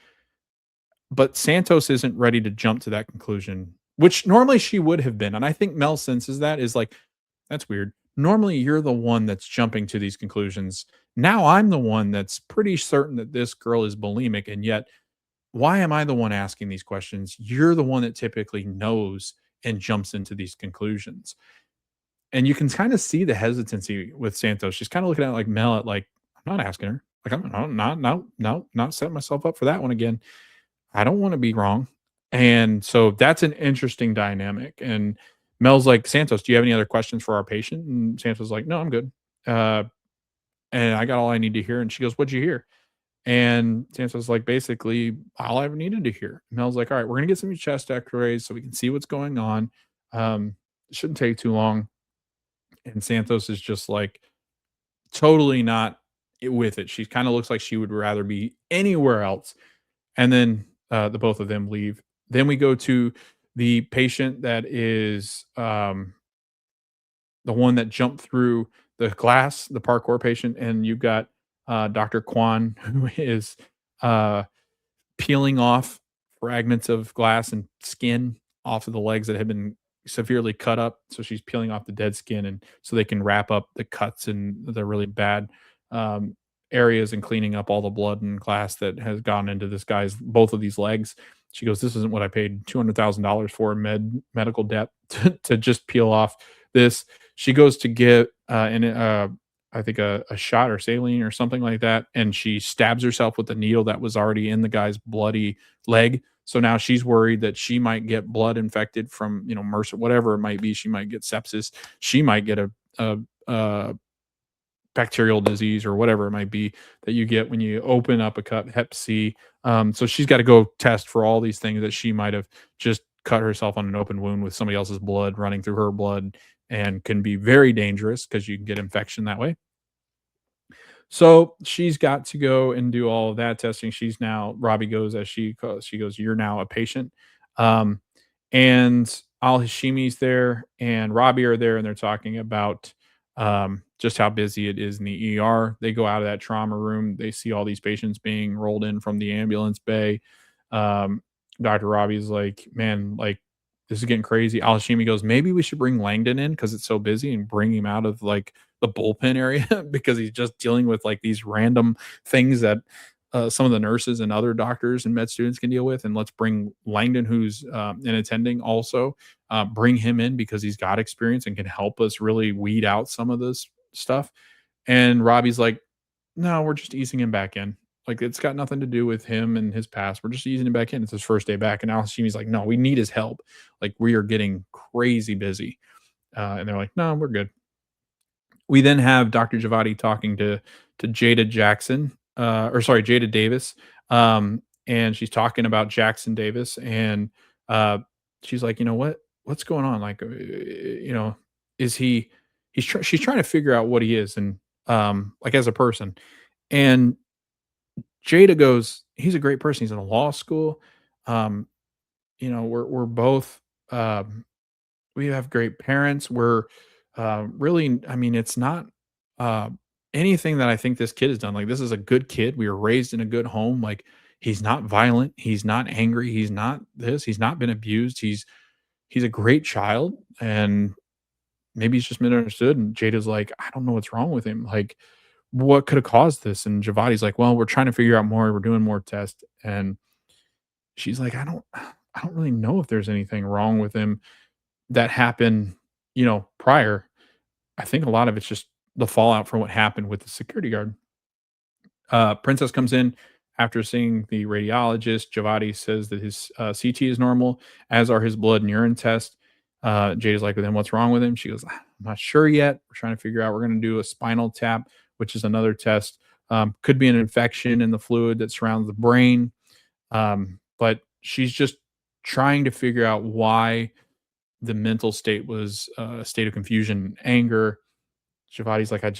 But Santos isn't ready to jump to that conclusion, which normally she would have been. And I think Mel senses that is like, that's weird. Normally you're the one that's jumping to these conclusions. Now I'm the one that's pretty certain that this girl is bulimic. And yet, why am I the one asking these questions? You're the one that typically knows and jumps into these conclusions. And you can kind of see the hesitancy with Santos. She's kind of looking at like Mel at like, I'm not asking her. Like I'm not, no, no, not setting myself up for that one again. I don't want to be wrong. And so that's an interesting dynamic. And Mel's like, Santos, do you have any other questions for our patient? And Santos like, no, I'm good. Uh, and I got all I need to hear. And she goes, what'd you hear? And Santos like, basically, all I ever needed to hear. Mel's like, all right, we're gonna get some chest X-rays so we can see what's going on. It shouldn't take too long. And Santos is just like totally not with it. She kind of looks like she would rather be anywhere else. And then the both of them leave. Then we go to the patient that is the one that jumped through the glass, the parkour patient, and you've got Dr. Kwan, who is uh, peeling off fragments of glass and skin off of the legs that have been severely cut up. So she's peeling off the dead skin, and so they can wrap up the cuts and the really bad um, areas and cleaning up all the blood and glass that has gone into this guy's both of these legs. She goes, "This isn't what I paid $200,000 for in medical debt to just peel off this." She goes to get I think a shot or saline or something like that, and she stabs herself with the needle that was already in the guy's bloody leg. So now she's worried that she might get blood infected from, MRSA, whatever it might be. She might get sepsis. She might get a bacterial disease or whatever it might be that you get when you open up a cut, Hep C. So she's got to go test for all these things that she might have just cut herself on an open wound with somebody else's blood running through her blood, and can be very dangerous because you can get infection that way. So she's got to go and do all of that testing. She's now, Robby goes, as she calls, she goes, "You're now a patient." Um, and Al Hashimi's there and Robby are there, and they're talking about just how busy it is in the ER. They go out of that trauma room. They see all these patients being rolled in from the ambulance bay. Um, Dr. Robbie's like, man, like, this is getting crazy. Al Hashimi goes, maybe we should bring Langdon in because it's so busy, and bring him out of like the bullpen area because he's just dealing with like these random things that some of the nurses and other doctors and med students can deal with. And let's bring Langdon, who's an attending, also bring him in because he's got experience and can help us really weed out some of this stuff. And Robbie's like, no, we're just easing him back in. Like, it's got nothing to do with him and his past. We're just easing him back in. It's his first day back. And Al Hashimi's like, no, we need his help. Like, we are getting crazy busy. And they're like, no, we're good. We then have Dr. Javadi talking to Jada Jackson, or sorry, Jada Davis, and she's talking about Jackson Davis, and she's like, what's going on? Like, is he? She's trying to figure out what he is, and like as a person, and Jada goes, he's a great person. He's in a law school. Um, we're both we have great parents. We're really, I mean, it's not uh, anything that I think this kid has done. Like, this is a good kid. We were raised in a good home. Like, he's not violent. He's not angry. He's not this. He's not been abused. He's a great child, and maybe he's just misunderstood. And Jada's like, I don't know what's wrong with him. Like, what could have caused this? And Javadi's like, well, we're trying to figure out more. We're doing more tests. And she's like, I don't really know if there's anything wrong with him that happened, prior. I think a lot of it's just the fallout from what happened with the security guard. Princess comes in after seeing the radiologist. Javadi says that his CT is normal, as are his blood and urine tests. Jade is like, "Well, then what's wrong with him?" She goes, "I'm not sure yet. We're trying to figure out. We're going to do a spinal tap, which is another test. Could be an infection in the fluid that surrounds the brain." But she's just trying to figure out why the mental state was a state of confusion, anger. Javadi's like, I'm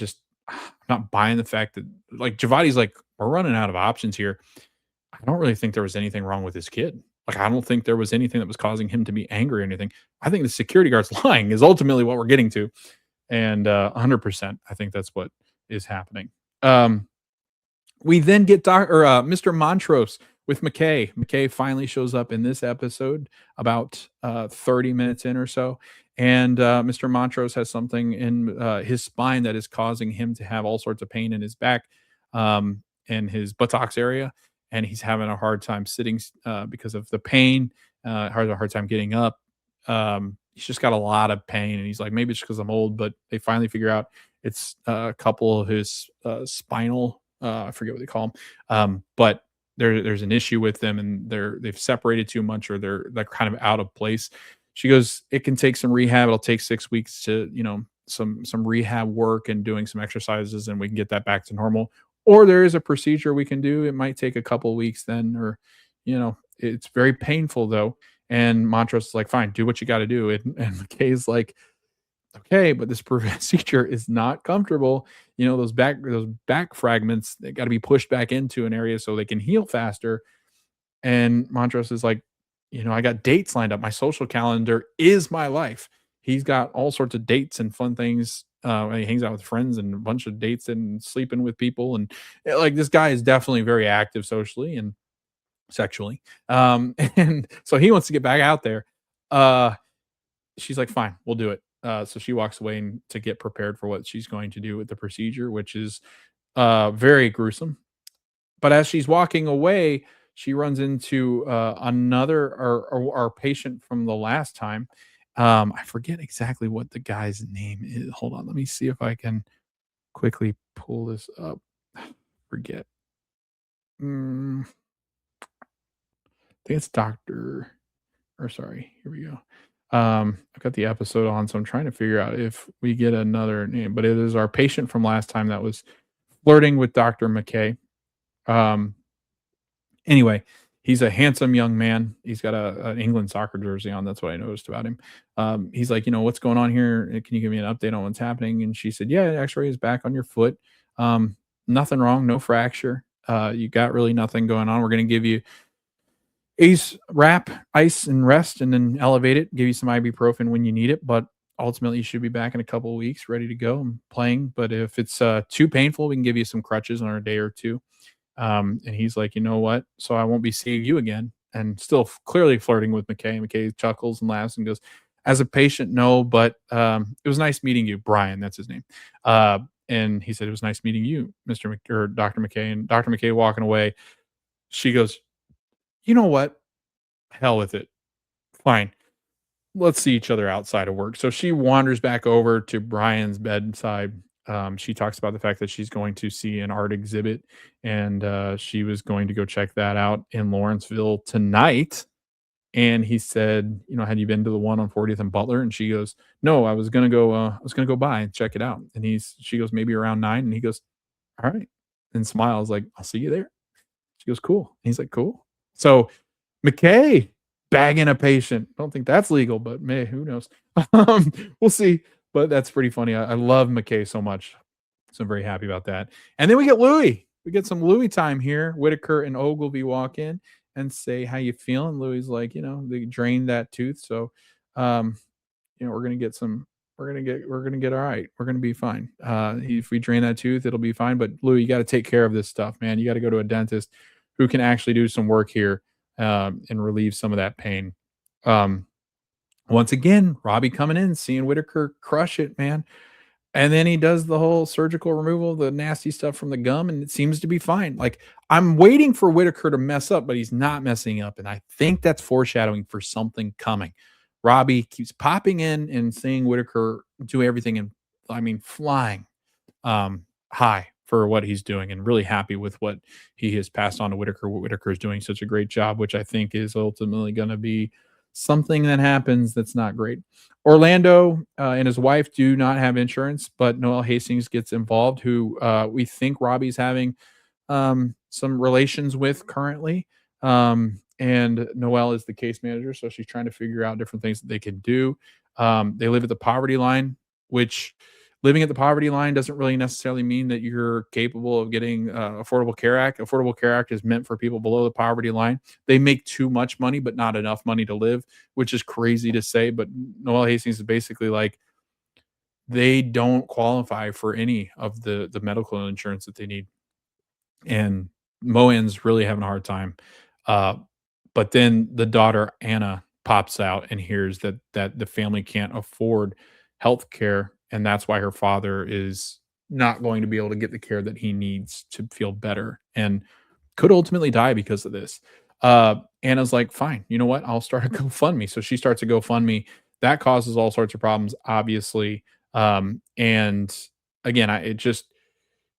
not buying the fact that, like, Javadi's like, we're running out of options here. I don't really think there was anything wrong with his kid. Like, I don't think there was anything that was causing him to be angry or anything. I think the security guard's lying is ultimately what we're getting to. And 100%, I think that's what is happening. Um, we then get Mr. Montrose with McKay. McKay finally shows up in this episode about 30 minutes in or so. And Mr. Montrose has something in his spine that is causing him to have all sorts of pain in his back and his buttocks area. And he's having a hard time sitting because of the pain, has a hard time getting up. He's just got a lot of pain. And he's like, maybe it's because I'm old, but they finally figure out it's a couple of his spinal, I forget what they call them. But there's an issue with them, and they've separated too much, or they're kind of out of place. She goes, it can take some rehab. It'll take 6 weeks to, some rehab work and doing some exercises, and we can get that back to normal. Or there is a procedure we can do. It might take a couple of weeks then, or, it's very painful though. And Montrose is like, fine, do what you got to do. And McKay's like, okay, but this procedure is not comfortable. Those back fragments, they got to be pushed back into an area so they can heal faster. And Montrose is like, I got dates lined up. My social calendar is my life. He's got all sorts of dates and fun things. He hangs out with friends and a bunch of dates and sleeping with people. And like, this guy is definitely very active socially and sexually. And so he wants to get back out there. She's like, fine, we'll do it. So she walks away to get prepared for what she's going to do with the procedure, which is very gruesome. But as she's walking away, she runs into another or our patient from the last time. I forget exactly what the guy's name is. Hold on, let me see if I can quickly pull this up. Forget. I think it's Doctor. Or sorry, here we go. I've got the episode on, so I'm trying to figure out if we get another name. But it is our patient from last time that was flirting with Dr. McKay. Um, Anyway, he's a handsome young man. He's got an England soccer jersey on. That's what I noticed about him. He's like, what's going on here? Can you give me an update on what's happening? And she said, yeah, X-ray is back on your foot. Nothing wrong, no fracture. You got really nothing going on. We're going to give you ACE wrap, ice and rest, and then elevate it. Give you some ibuprofen when you need it. But ultimately, you should be back in a couple of weeks, ready to go and playing. But if it's too painful, we can give you some crutches on a day or two. And he's like, you know what? So I won't be seeing you again. And still clearly flirting with McKay. McKay chuckles and laughs and goes, as a patient, no, but it was nice meeting you. Brian, that's his name. And he said, it was nice meeting you, or Dr. McKay. And Dr. McKay walking away, she goes, you know what? Hell with it. Fine. Let's see each other outside of work. So she wanders back over to Brian's bedside. She talks about the fact that she's going to see an art exhibit, and she was going to go check that out in Lawrenceville tonight. And he said, had you been to the one on 40th and Butler? And she goes, no, I was gonna go. I was gonna go by and check it out. And she goes, maybe around 9. And he goes, all right, and smiles like, I'll see you there. She goes, cool. And he's like, cool. So McKay bagging a patient. Don't think that's legal, but who knows? We'll see. But that's pretty funny. I love McKay so much. So I'm very happy about that. And then we get Louis. We get some Louis time here. Whitaker and Ogilvy walk in and say, how you feeling? Louis like, they drained that tooth. So we're gonna get some, we're gonna get all right. We're gonna be fine. If we drain that tooth, it'll be fine. But Louis, you got to take care of this stuff, man. You got to go to a dentist who can actually do some work here and relieve some of that pain. Once again, Robby coming in, seeing Whitaker crush it, man. And then he does the whole surgical removal, the nasty stuff from the gum, and it seems to be fine. Like, I'm waiting for Whitaker to mess up, but he's not messing up, and I think that's foreshadowing for something coming. Robby keeps popping in and seeing Whitaker do everything, and I mean, flying high for what he's doing, and really happy with what he has passed on to Whitaker. What Whitaker is doing such a great job, which I think is ultimately going to be something that happens that's not great. Orlando and his wife do not have insurance, but Noel Hastings gets involved, who we think Robbie's having some relations with currently. And Noelle is the case manager, so she's trying to figure out different things that they can do. They live at the poverty line, which living at the poverty line doesn't really necessarily mean that you're capable of getting Affordable Care Act. Affordable Care Act is meant for people below the poverty line. They make too much money, but not enough money to live, which is crazy to say. But Noelle Hastings is basically like they don't qualify for any of the medical insurance that they need, and Moen's really having a hard time. Uh, but then the daughter Anna pops out and hears that the family can't afford health care, and that's why her father is not going to be able to get the care that he needs to feel better, and could ultimately die because of this. Anna's like, fine, you know what? I'll start a GoFundMe. So she starts a GoFundMe. That causes all sorts of problems, obviously. And again, it just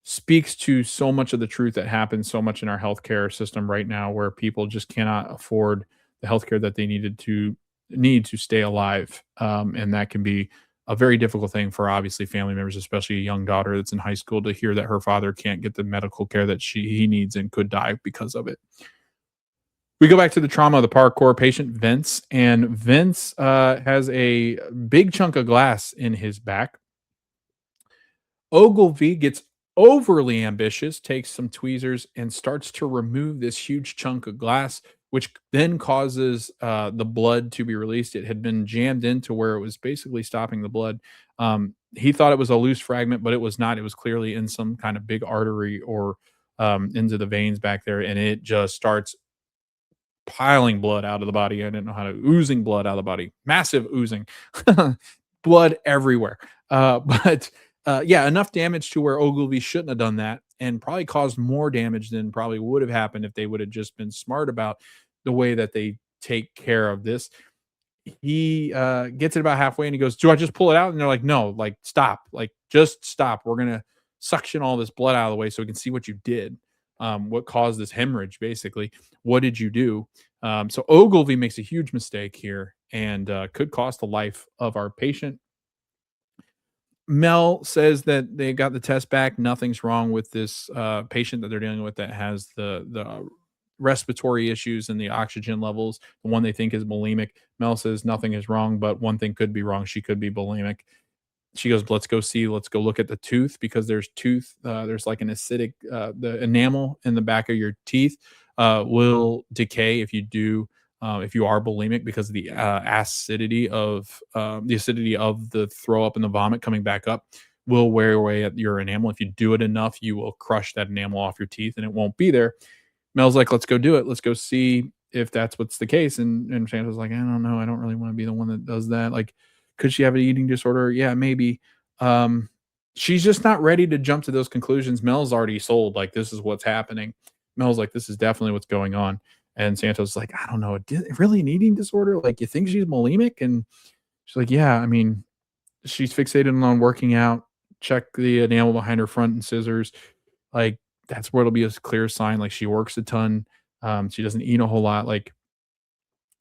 speaks to so much of the truth that happens so much in our healthcare system right now, where people just cannot afford the healthcare that they need to stay alive, and that can be a very difficult thing for obviously family members, especially a young daughter that's in high school, to hear that her father can't get the medical care that he needs and could die because of it. We go back to the trauma of the parkour patient Vince, and Vince has a big chunk of glass in his back. Ogilvy gets overly ambitious, takes some tweezers, and starts to remove this huge chunk of glass, which then causes the blood to be released. It had been jammed into where it was basically stopping the blood. He thought it was a loose fragment, but it was not. It was clearly in some kind of big artery or into the veins back there, and it just starts piling blood out of the body. I didn't know how to oozing blood out of the body, massive oozing, blood everywhere. But yeah, enough damage to where Ogilvy shouldn't have done that, and probably caused more damage than probably would have happened if they would have just been smart about the way that they take care of this. He gets it about halfway and he goes, "Do I just pull it out?" And they're like, "No, like stop, like just stop. We're gonna suction all this blood out of the way so we can see what you did, what caused this hemorrhage, basically. What did you do?" So Ogilvy makes a huge mistake here and could cost the life of our patient. Mel says that they got the test back. Nothing's wrong with this patient that they're dealing with that has the respiratory issues and the oxygen levels. The one they think is bulimic. Mel says nothing is wrong, but one thing could be wrong. She could be bulimic. She goes, let's go look at the tooth, because there's like an acidic, the enamel in the back of your teeth will decay if you are bulimic, because of the acidity of the throw up and the vomit coming back up will wear away at your enamel. If you do it enough, you will crush that enamel off your teeth and it won't be there. Mel's like, let's go do it. Let's go see if that's what's the case. And Santa's like, I don't know. I don't really want to be the one that does that. Like, could she have an eating disorder? Yeah, maybe. Um, she's just not ready to jump to those conclusions. Mel's already sold. Like, this is what's happening. Mel's like, this is definitely what's going on. And Santos like, I don't know, really an eating disorder? Like, you think she's bulimic? And she's like, yeah, I mean, she's fixated on working out. Check the enamel behind her front and scissors. Like, that's where it'll be a clear sign. Like, she works a ton. She doesn't eat a whole lot. Like,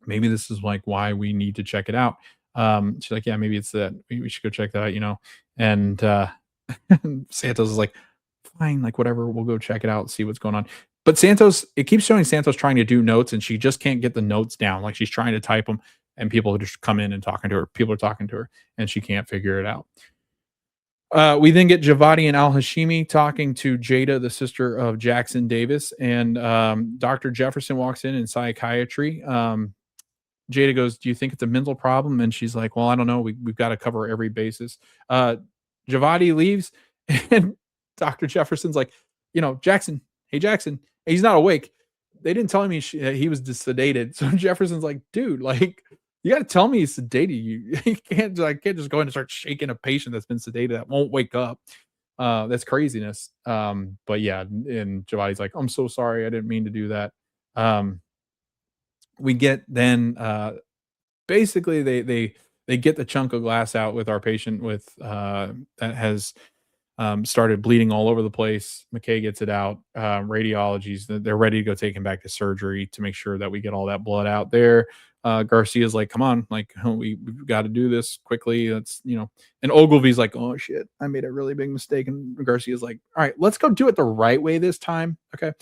maybe this is like why we need to check it out. She's like, yeah, maybe it's that. We should go check that out. And Santos is like, fine, like whatever, we'll go check it out, see what's going on. But Santos, it keeps showing Santos trying to do notes, and she just can't get the notes down. Like, she's trying to type them, and people just come in and talking to her. People are talking to her, and she can't figure it out. We then get Javadi and Al Hashimi talking to Jada, the sister of Jackson Davis, and Dr. Jefferson walks in psychiatry. Jada goes, "Do you think it's a mental problem?" And she's like, "Well, I don't know. We've got to cover every basis." Javadi leaves, and Dr. Jefferson's like, Jackson, hey, Jackson. He's not awake. They didn't tell him he was sedated. So Jefferson's like, dude, like, You gotta tell me he's sedated. You can't just go in and start shaking a patient that's been sedated that won't wake up. That's craziness. But yeah, and Giavatti's like, "I'm so sorry. I didn't mean to do that." Um, we get then, basically they get the chunk of glass out with our patient with, that has started bleeding all over the place. McKay gets it out. Radiology's they're ready to go take him back to surgery to make sure that we get all that blood out there. Garcia's like, come on, like we've got to do this quickly. That's and Ogilvy's like, oh shit, I made a really big mistake. And Garcia's like, all right, let's go do it the right way this time. Okay.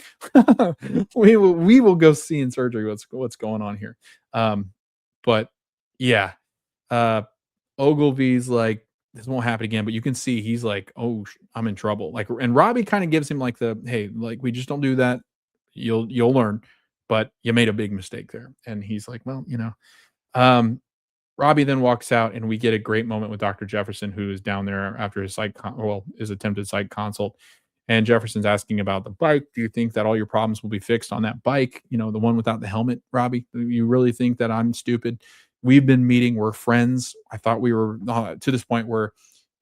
We will go see in surgery what's going on here. But yeah, uh Ogilvy's like, this won't happen again, but you can see he's like, "Oh, I'm in trouble." Like, and Robby kind of gives him like the, "Hey, like we just don't do that. You'll learn, but you made a big mistake there." And he's like, "Well, Um, Robby then walks out, and we get a great moment with Dr. Jefferson, who is down there after his attempted psych consult. And Jefferson's asking about the bike. Do you think that all your problems will be fixed on that bike? The one without the helmet, Robby? You really think that I'm stupid? We've been meeting. We're friends. I thought we were to this point where,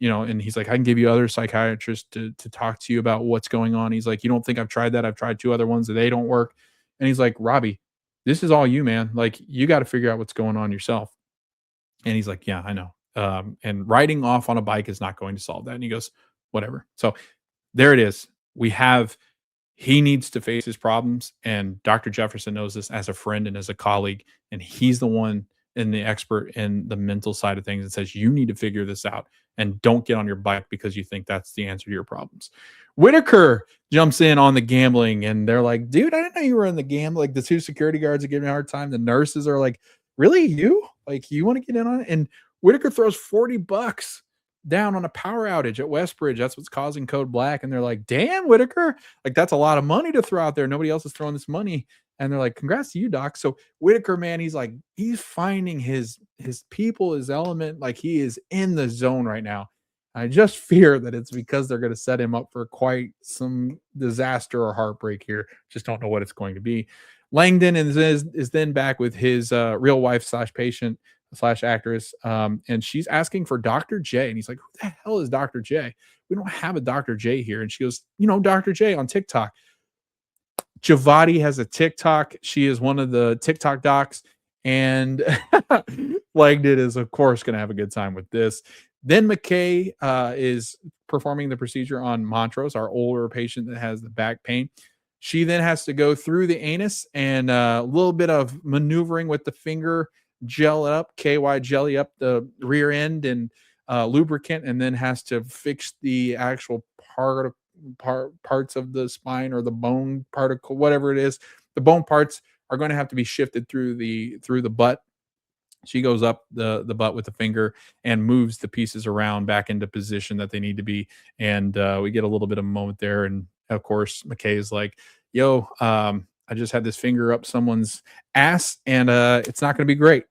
and he's like, I can give you other psychiatrists to talk to you about what's going on. He's like, you don't think I've tried that? I've tried two other ones that they don't work. And he's like, Robby, this is all you, man. Like, you got to figure out what's going on yourself. And he's like, "Yeah, I know." And riding off on a bike is not going to solve that. And he goes, "Whatever." So there it is. We have he needs to face his problems, and Dr. Jefferson knows this as a friend and as a colleague, and he's the one and the expert in the mental side of things and says, "You need to figure this out and don't get on your bike because you think that's the answer to your problems." Whitaker jumps in on the gambling, and they're like, "Dude, I didn't know you were in the gamble." Like the two security guards are giving me a hard time. The nurses are like, "Really, you? Like you want to get in on it?" And Whitaker throws $40 down on a power outage at Westbridge. That's what's causing code black. And they're like, "Damn, Whitaker, like that's a lot of money to throw out there. Nobody else is throwing this money." And they're like, "Congrats to you, doc." So Whitaker, man, he's like, he's finding his people, his element. Like he is in the zone right now. I just fear that it's because they're going to set him up for quite some disaster or heartbreak here. Just don't know what it's going to be. Langdon is then back with his real wife slash patient slash actress, and she's asking for Dr. J, and he's like, "Who the hell is Dr. J? We don't have a Dr. J here." And she goes, "Dr. J on TikTok." Giavatti has a TikTok. She is one of the TikTok docs, and Langdon is, of course, going to have a good time with this. Then McKay is performing the procedure on Montrose, our older patient that has the back pain. She then has to go through the anus and a little bit of maneuvering with the finger, gel up, KY jelly up the rear end and lubricant, and then has to fix the actual parts of the spine or the bone particle, whatever it is. The bone parts are going to have to be shifted through the butt. She goes up the butt with the finger and moves the pieces around back into position that they need to be. And we get a little bit of a moment there. And of course, McKay is like, "Yo, I just had this finger up someone's ass, and it's not going to be great."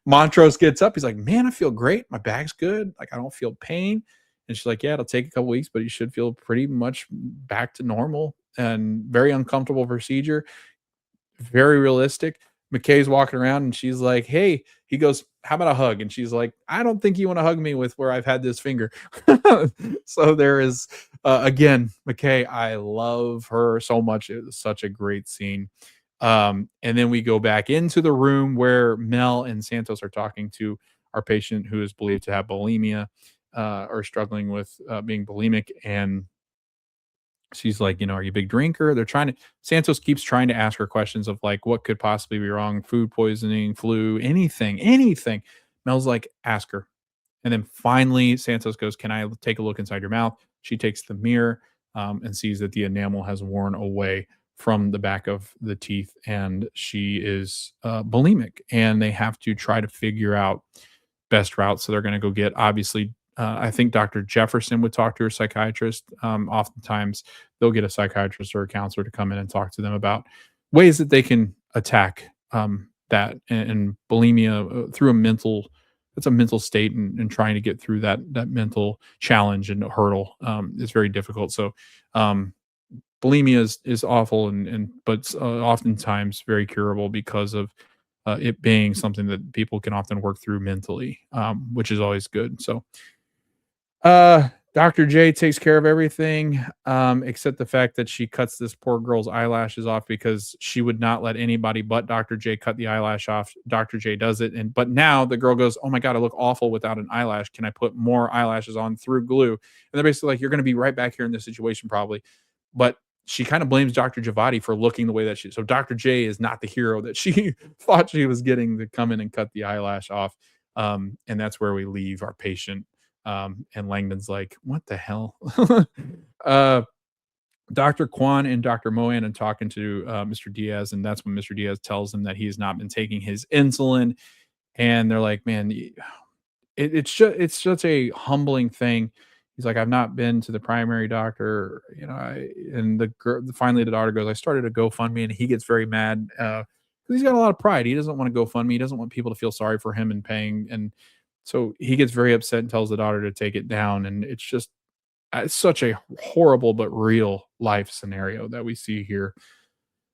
Montrose gets up. He's like, "Man, I feel great. My back's good. Like I don't feel pain." And she's like, "Yeah, it'll take a couple weeks, but you should feel pretty much back to normal." And very uncomfortable procedure, very realistic. McKay's walking around and she's like, "Hey," he goes, "How about a hug?" And she's like, "I don't think you want to hug me with where I've had this finger." So there is, again, McKay, I love her so much. It was such a great scene. And then we go back into the room where Mel and Santos are talking to our patient who is believed to have bulimia, or struggling with being bulimic. And she's like, "Are you a big drinker?" Santos keeps trying to ask her questions of like, what could possibly be wrong? Food poisoning, flu, anything, anything. Mel's like, "Ask her." And then finally, Santos goes, "Can I take a look inside your mouth?" She takes the mirror, and sees that the enamel has worn away from the back of the teeth, and she is bulimic. And they have to try to figure out best route. So they're going to go get, obviously, I think Dr. Jefferson would talk to her psychiatrist. Oftentimes, they'll get a psychiatrist or a counselor to come in and talk to them about ways that they can attack that and bulimia through a mental. It's a mental state, and trying to get through that mental challenge and hurdle is very difficult. So bulimia is awful, and but oftentimes very curable because of it being something that people can often work through mentally, which is always good. So Dr. J takes care of everything, except the fact that she cuts this poor girl's eyelashes off because she would not let anybody but Dr. J cut the eyelash off. Dr. J does it, and but now the girl goes, "Oh my god, I look awful without an eyelash. Can I put more eyelashes on through glue?" And they're basically like, "You're going to be right back here in this situation probably," but she kind of blames Dr. Javati for looking the way that she. So Dr. J is not the hero that she thought she was getting to come in and cut the eyelash off, and that's where we leave our patient and Langdon's like, "What the hell?" uh, Dr. Kwan and Dr. Mohan are talking to Mr. Diaz, and that's when Mr. Diaz tells him that he has not been taking his insulin. And they're like, "Man, it's such a humbling thing." He's like, "I've not been to the primary doctor, you know." And the girl, finally, the daughter goes, "I started a GoFundMe," and he gets very mad because he's got a lot of pride. He doesn't want to GoFundMe. He doesn't want people to feel sorry for him and paying. And so he gets very upset and tells the daughter to take it down. And it's just it's such a horrible but real life scenario that we see here.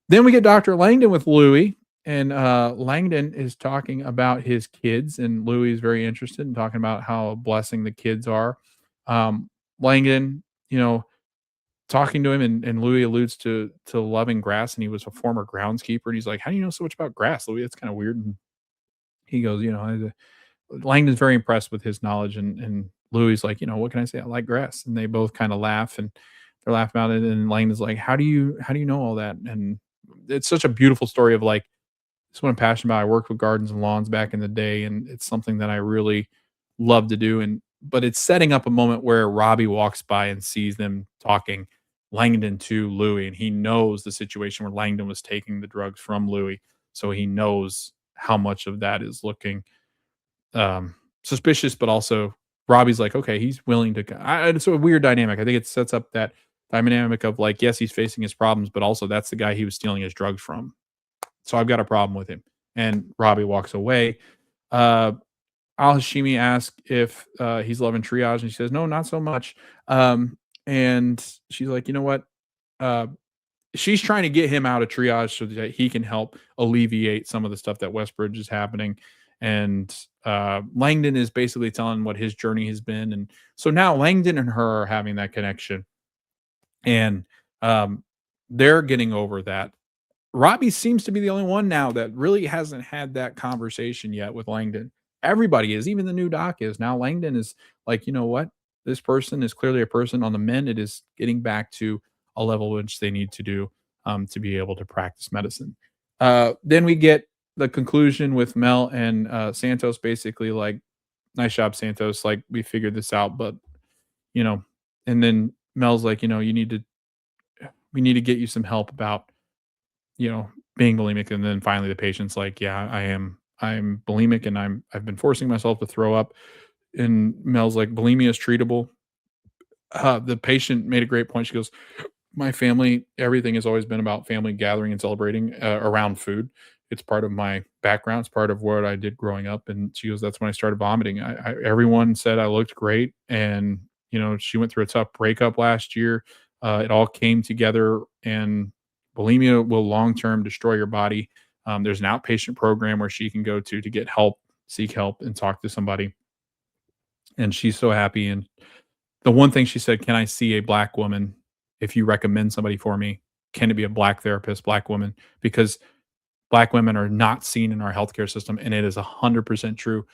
Then we get Dr. Langdon with Louis, and Langdon is talking about his kids, and Louis is very interested in talking about how a blessing the kids are. Langdon, talking to him, and Louis alludes to loving grass, and he was a former groundskeeper, and he's like, "How do you know so much about grass, Louis? That's kind of weird." And he goes, Langdon's very impressed with his knowledge, and Louis like, "What can I say? I like grass." And they both kind of laugh, and they're laughing about it. And Langdon's like, "How do you know all that?" And it's such a beautiful story of like, it's what I'm passionate about. I worked with gardens and lawns back in the day, and it's something that I really love to do. And but it's setting up a moment where Robby walks by and sees them talking, Langdon to Louis, and he knows the situation where Langdon was taking the drugs from Louis, so he knows how much of that is looking suspicious, but also Robbie's like, okay, he's willing to. It's a weird dynamic. I think it sets up that dynamic of like, yes, he's facing his problems, but also that's the guy he was stealing his drugs from. So I've got a problem with him. And Robbie walks away. Uh, Al Hashimi asks if he's loving triage, and she says, no, not so much. And she's like, you know what? Uh, she's trying to get him out of triage so that he can help alleviate some of the stuff that Westbridge is happening. And Langdon is basically telling what his journey has been. And so now Langdon and her are having that connection. And they're getting over that. Robbie seems to be the only one now that really hasn't had that conversation yet with Langdon. Everybody is, even the new doc is. Now Langdon is like, you know what? This person is clearly a person on the mend. It is getting back to a level which they need to do to be able to practice medicine. Then we get the conclusion with Mel and Santos basically like, nice job, Santos. Like, we figured this out, but, you know, and then Mel's like, we need to get you some help about, being bulimic. And then finally the patient's like, yeah, I'm bulimic and I've been forcing myself to throw up. And Mel's like, bulimia is treatable. The patient made a great point. She goes, my family, everything has always been about family gathering and celebrating around food. It's part of my background. It's part of what I did growing up. And she goes, that's when I started vomiting. Everyone said I looked great. And, she went through a tough breakup last year. It all came together, and bulimia will long-term destroy your body. There's an outpatient program where she can go to get help, seek help, and talk to somebody. And she's so happy. And the one thing she said, can I see a black woman? If you recommend somebody for me, can it be a black therapist, black woman? Because black women are not seen in our healthcare system, and it is 100% true.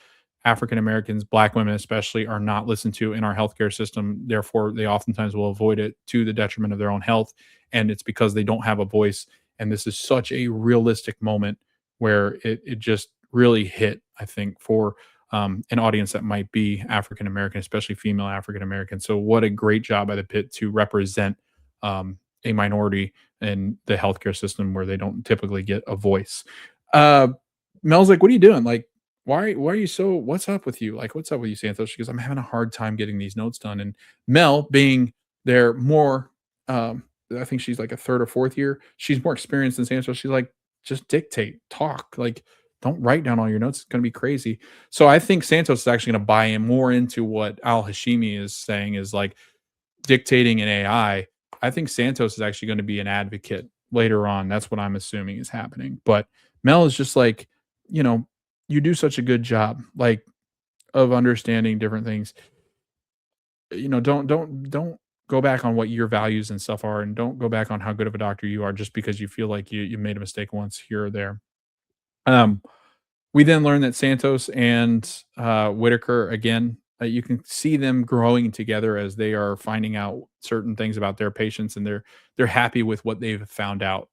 African Americans, black women especially, are not listened to in our healthcare system. Therefore, they oftentimes will avoid it to the detriment of their own health, and it's because they don't have a voice. And this is such a realistic moment where it just really hit, I think, for an audience that might be African American, especially female African American. So, what a great job by the Pitt to represent a minority in the healthcare system where they don't typically get a voice. Mel's like, what are you doing? Like, why are you so, what's up with you? Like, what's up with you, Santos? She goes, I'm having a hard time getting these notes done. And Mel, being their more, I think she's like a third or fourth year, she's more experienced than Santos. She's like, just dictate, talk. Like, don't write down all your notes. It's going to be crazy. So I think Santos is actually going to buy in more into what Al Hashimi is saying is like dictating an AI. I think Santos is actually going to be an advocate later on. That's what I'm assuming is happening. But Mel is just like, you know, you do such a good job, like, of understanding different things. Don't go back on what your values and stuff are, and don't go back on how good of a doctor you are just because you feel like you made a mistake once here or there. Um, we then learn that Santos and, Whitaker again, you can see them growing together as they are finding out certain things about their patients, and they're happy with what they've found out.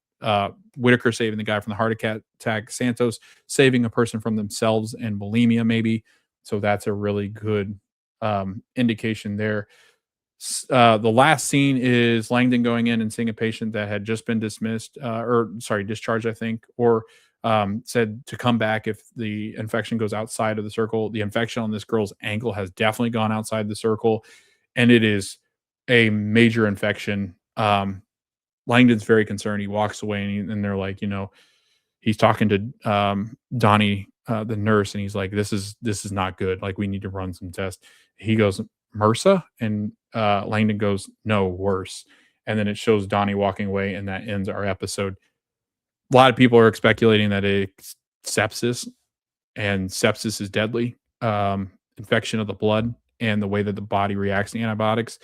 Whitaker saving the guy from the heart attack, Santos saving a person from themselves and bulimia maybe, so that's a really good, indication there. The last scene is Langdon going in and seeing a patient that had just been dismissed, or sorry, discharged, I think, or said to come back if the infection goes outside of the circle. The infection on this girl's ankle has definitely gone outside the circle, and it is a major infection. Langdon's very concerned. He walks away, and they're like, he's talking to Donnie, the nurse, and he's like, "This is not good. Like, we need to run some tests." He goes, "MRSA," and Langdon goes, "No, worse." And then it shows Donnie walking away, and that ends our episode. A lot of people are speculating that it's sepsis, and sepsis is deadly. Infection of the blood and the way that the body reacts to antibiotics.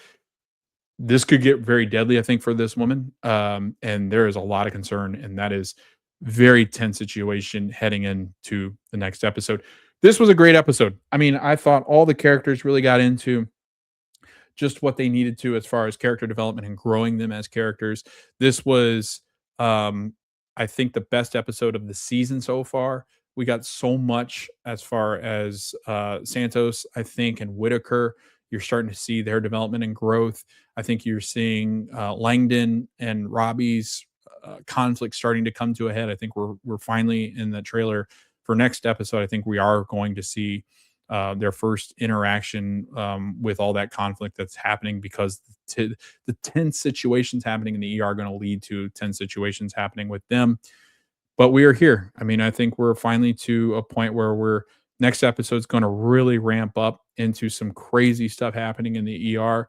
This could get very deadly, I think, for this woman. And there is a lot of concern, and that is very tense situation heading into the next episode. This was a great episode. I mean, I thought all the characters really got into just what they needed to as far as character development and growing them as characters. This was, um, I think, the best episode of the season so far. We got so much as far as Santos, I think, and Whitaker. You're starting to see their development and growth. I think you're seeing Langdon and Robby's conflict starting to come to a head. I think we're finally in the trailer for next episode. I think we are going to see their first interaction with all that conflict that's happening because the tense situations happening in the ER are going to lead to tense situations happening with them. But we are here. I mean, I think we're finally to a point where we're next episode is going to really ramp up into some crazy stuff happening in the ER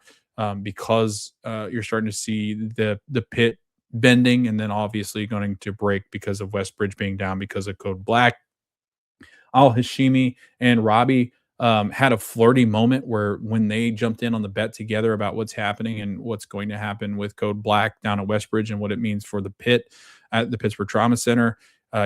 because you're starting to see the pit bending and then obviously going to break because of Westbridge being down because of Code Black. Al Hashimi and Robby had a flirty moment where when they jumped in on the bet together about what's happening and what's going to happen with Code Black down at Westbridge and what it means for the pit at the Pittsburgh Trauma Center.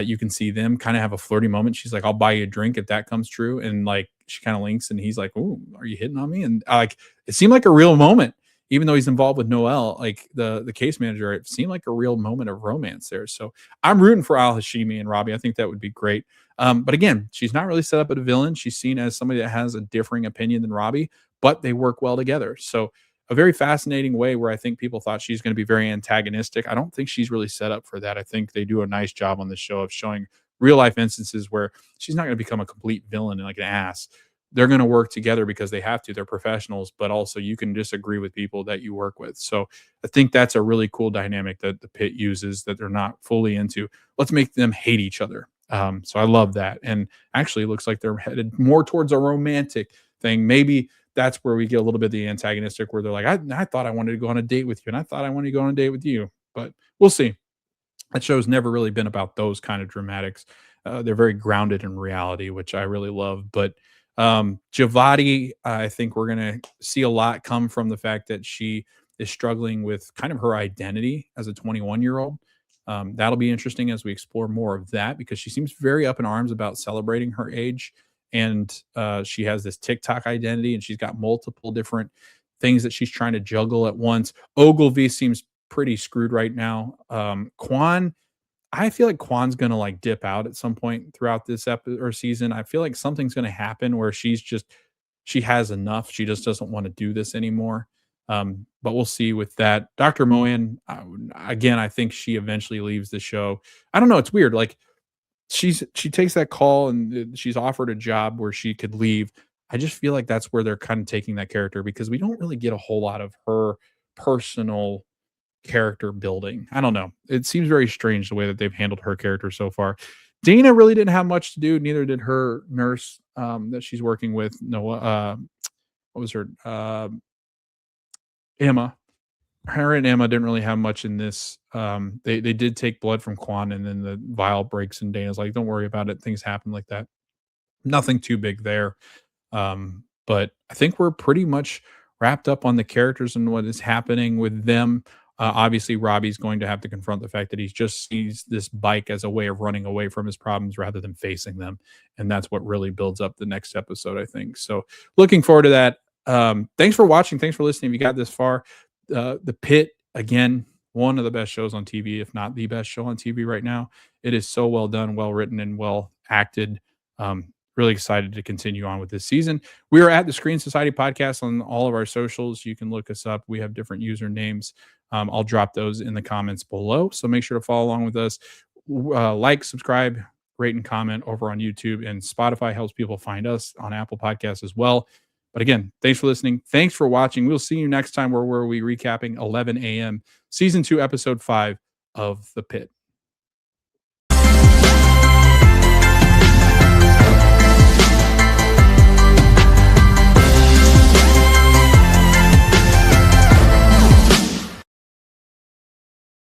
You can see them kind of have a flirty moment. She's like, "I'll buy you a drink if that comes true." And like she kind of links and he's like, "Oh, are you hitting on me?" And like it seemed like a real moment, even though he's involved with Noel, like the case manager. It seemed like a real moment of romance there. So I'm rooting for Al Hashimi and Robby. I think that would be great. But again, she's not really set up as a villain. She's seen as somebody that has a differing opinion than Robby, but they work well together. So a very fascinating way where I think people thought she's going to be very antagonistic. I don't think she's really set up for that. I think they do a nice job on the show of showing real life instances where she's not going to become a complete villain and like an ass. They're going to work together because they have to. They're professionals, but also you can disagree with people that you work with. So I think that's a really cool dynamic that the pit uses that they're not fully into. Let's make them hate each other. So I love that. And actually, it looks like they're headed more towards a romantic thing. Maybe that's where we get a little bit of the antagonistic where they're like, I thought I wanted to go on a date with you, and I thought I wanted to go on a date with you. But we'll see. That show's never really been about those kind of dramatics. They're very grounded in reality, which I really love. But Javati, I think we're going to see a lot come from the fact that she is struggling with kind of her identity as a 21-year-old. That'll be interesting as we explore more of that because she seems very up in arms about celebrating her age. And she has this TikTok identity and she's got multiple different things that she's trying to juggle at once. Ogilvy seems pretty screwed right now. Quan, I feel like Quan's gonna like dip out at some point throughout this episode or season. I feel like something's gonna happen where she has enough. She just doesn't want to do this anymore. But we'll see with that. Dr. Moen, again, I think she eventually leaves the show. I don't know. It's weird. Like she takes that call and she's offered a job where she could leave. I just feel like that's where they're kind of taking that character because we don't really get a whole lot of her personal character building. I don't know. It seems very strange the way that they've handled her character so far. Dana really didn't have much to do. Neither did her nurse that she's working with. Noah, what was her? Emma. her and Emma didn't really have much in this. They did take blood from Quan, and then the vial breaks, and Dana's like, "Don't worry about it. Things happen like that. Nothing too big there." But I think we're pretty much wrapped up on the characters and what is happening with them. Obviously, Robbie's going to have to confront the fact that he just sees this bike as a way of running away from his problems rather than facing them, and that's what really builds up the next episode, I think. So, looking forward to that. Thanks for watching. Thanks for listening. If you got this far, the Pit again, one of the best shows on TV, if not the best show on TV right now. It is so well done, well written, and well acted. Really excited to continue on with this season. We are at the Screen Society Podcast on all of our socials. You can look us up. We have different usernames. I'll drop those in the comments below. So make sure to follow along with us. Like, subscribe, rate, and comment over on YouTube. And Spotify helps people find us on Apple Podcasts as well. But again, thanks for listening. Thanks for watching. We'll see you next time where we'll be recapping 11 a.m. Season 2, Episode 5 of The Pit.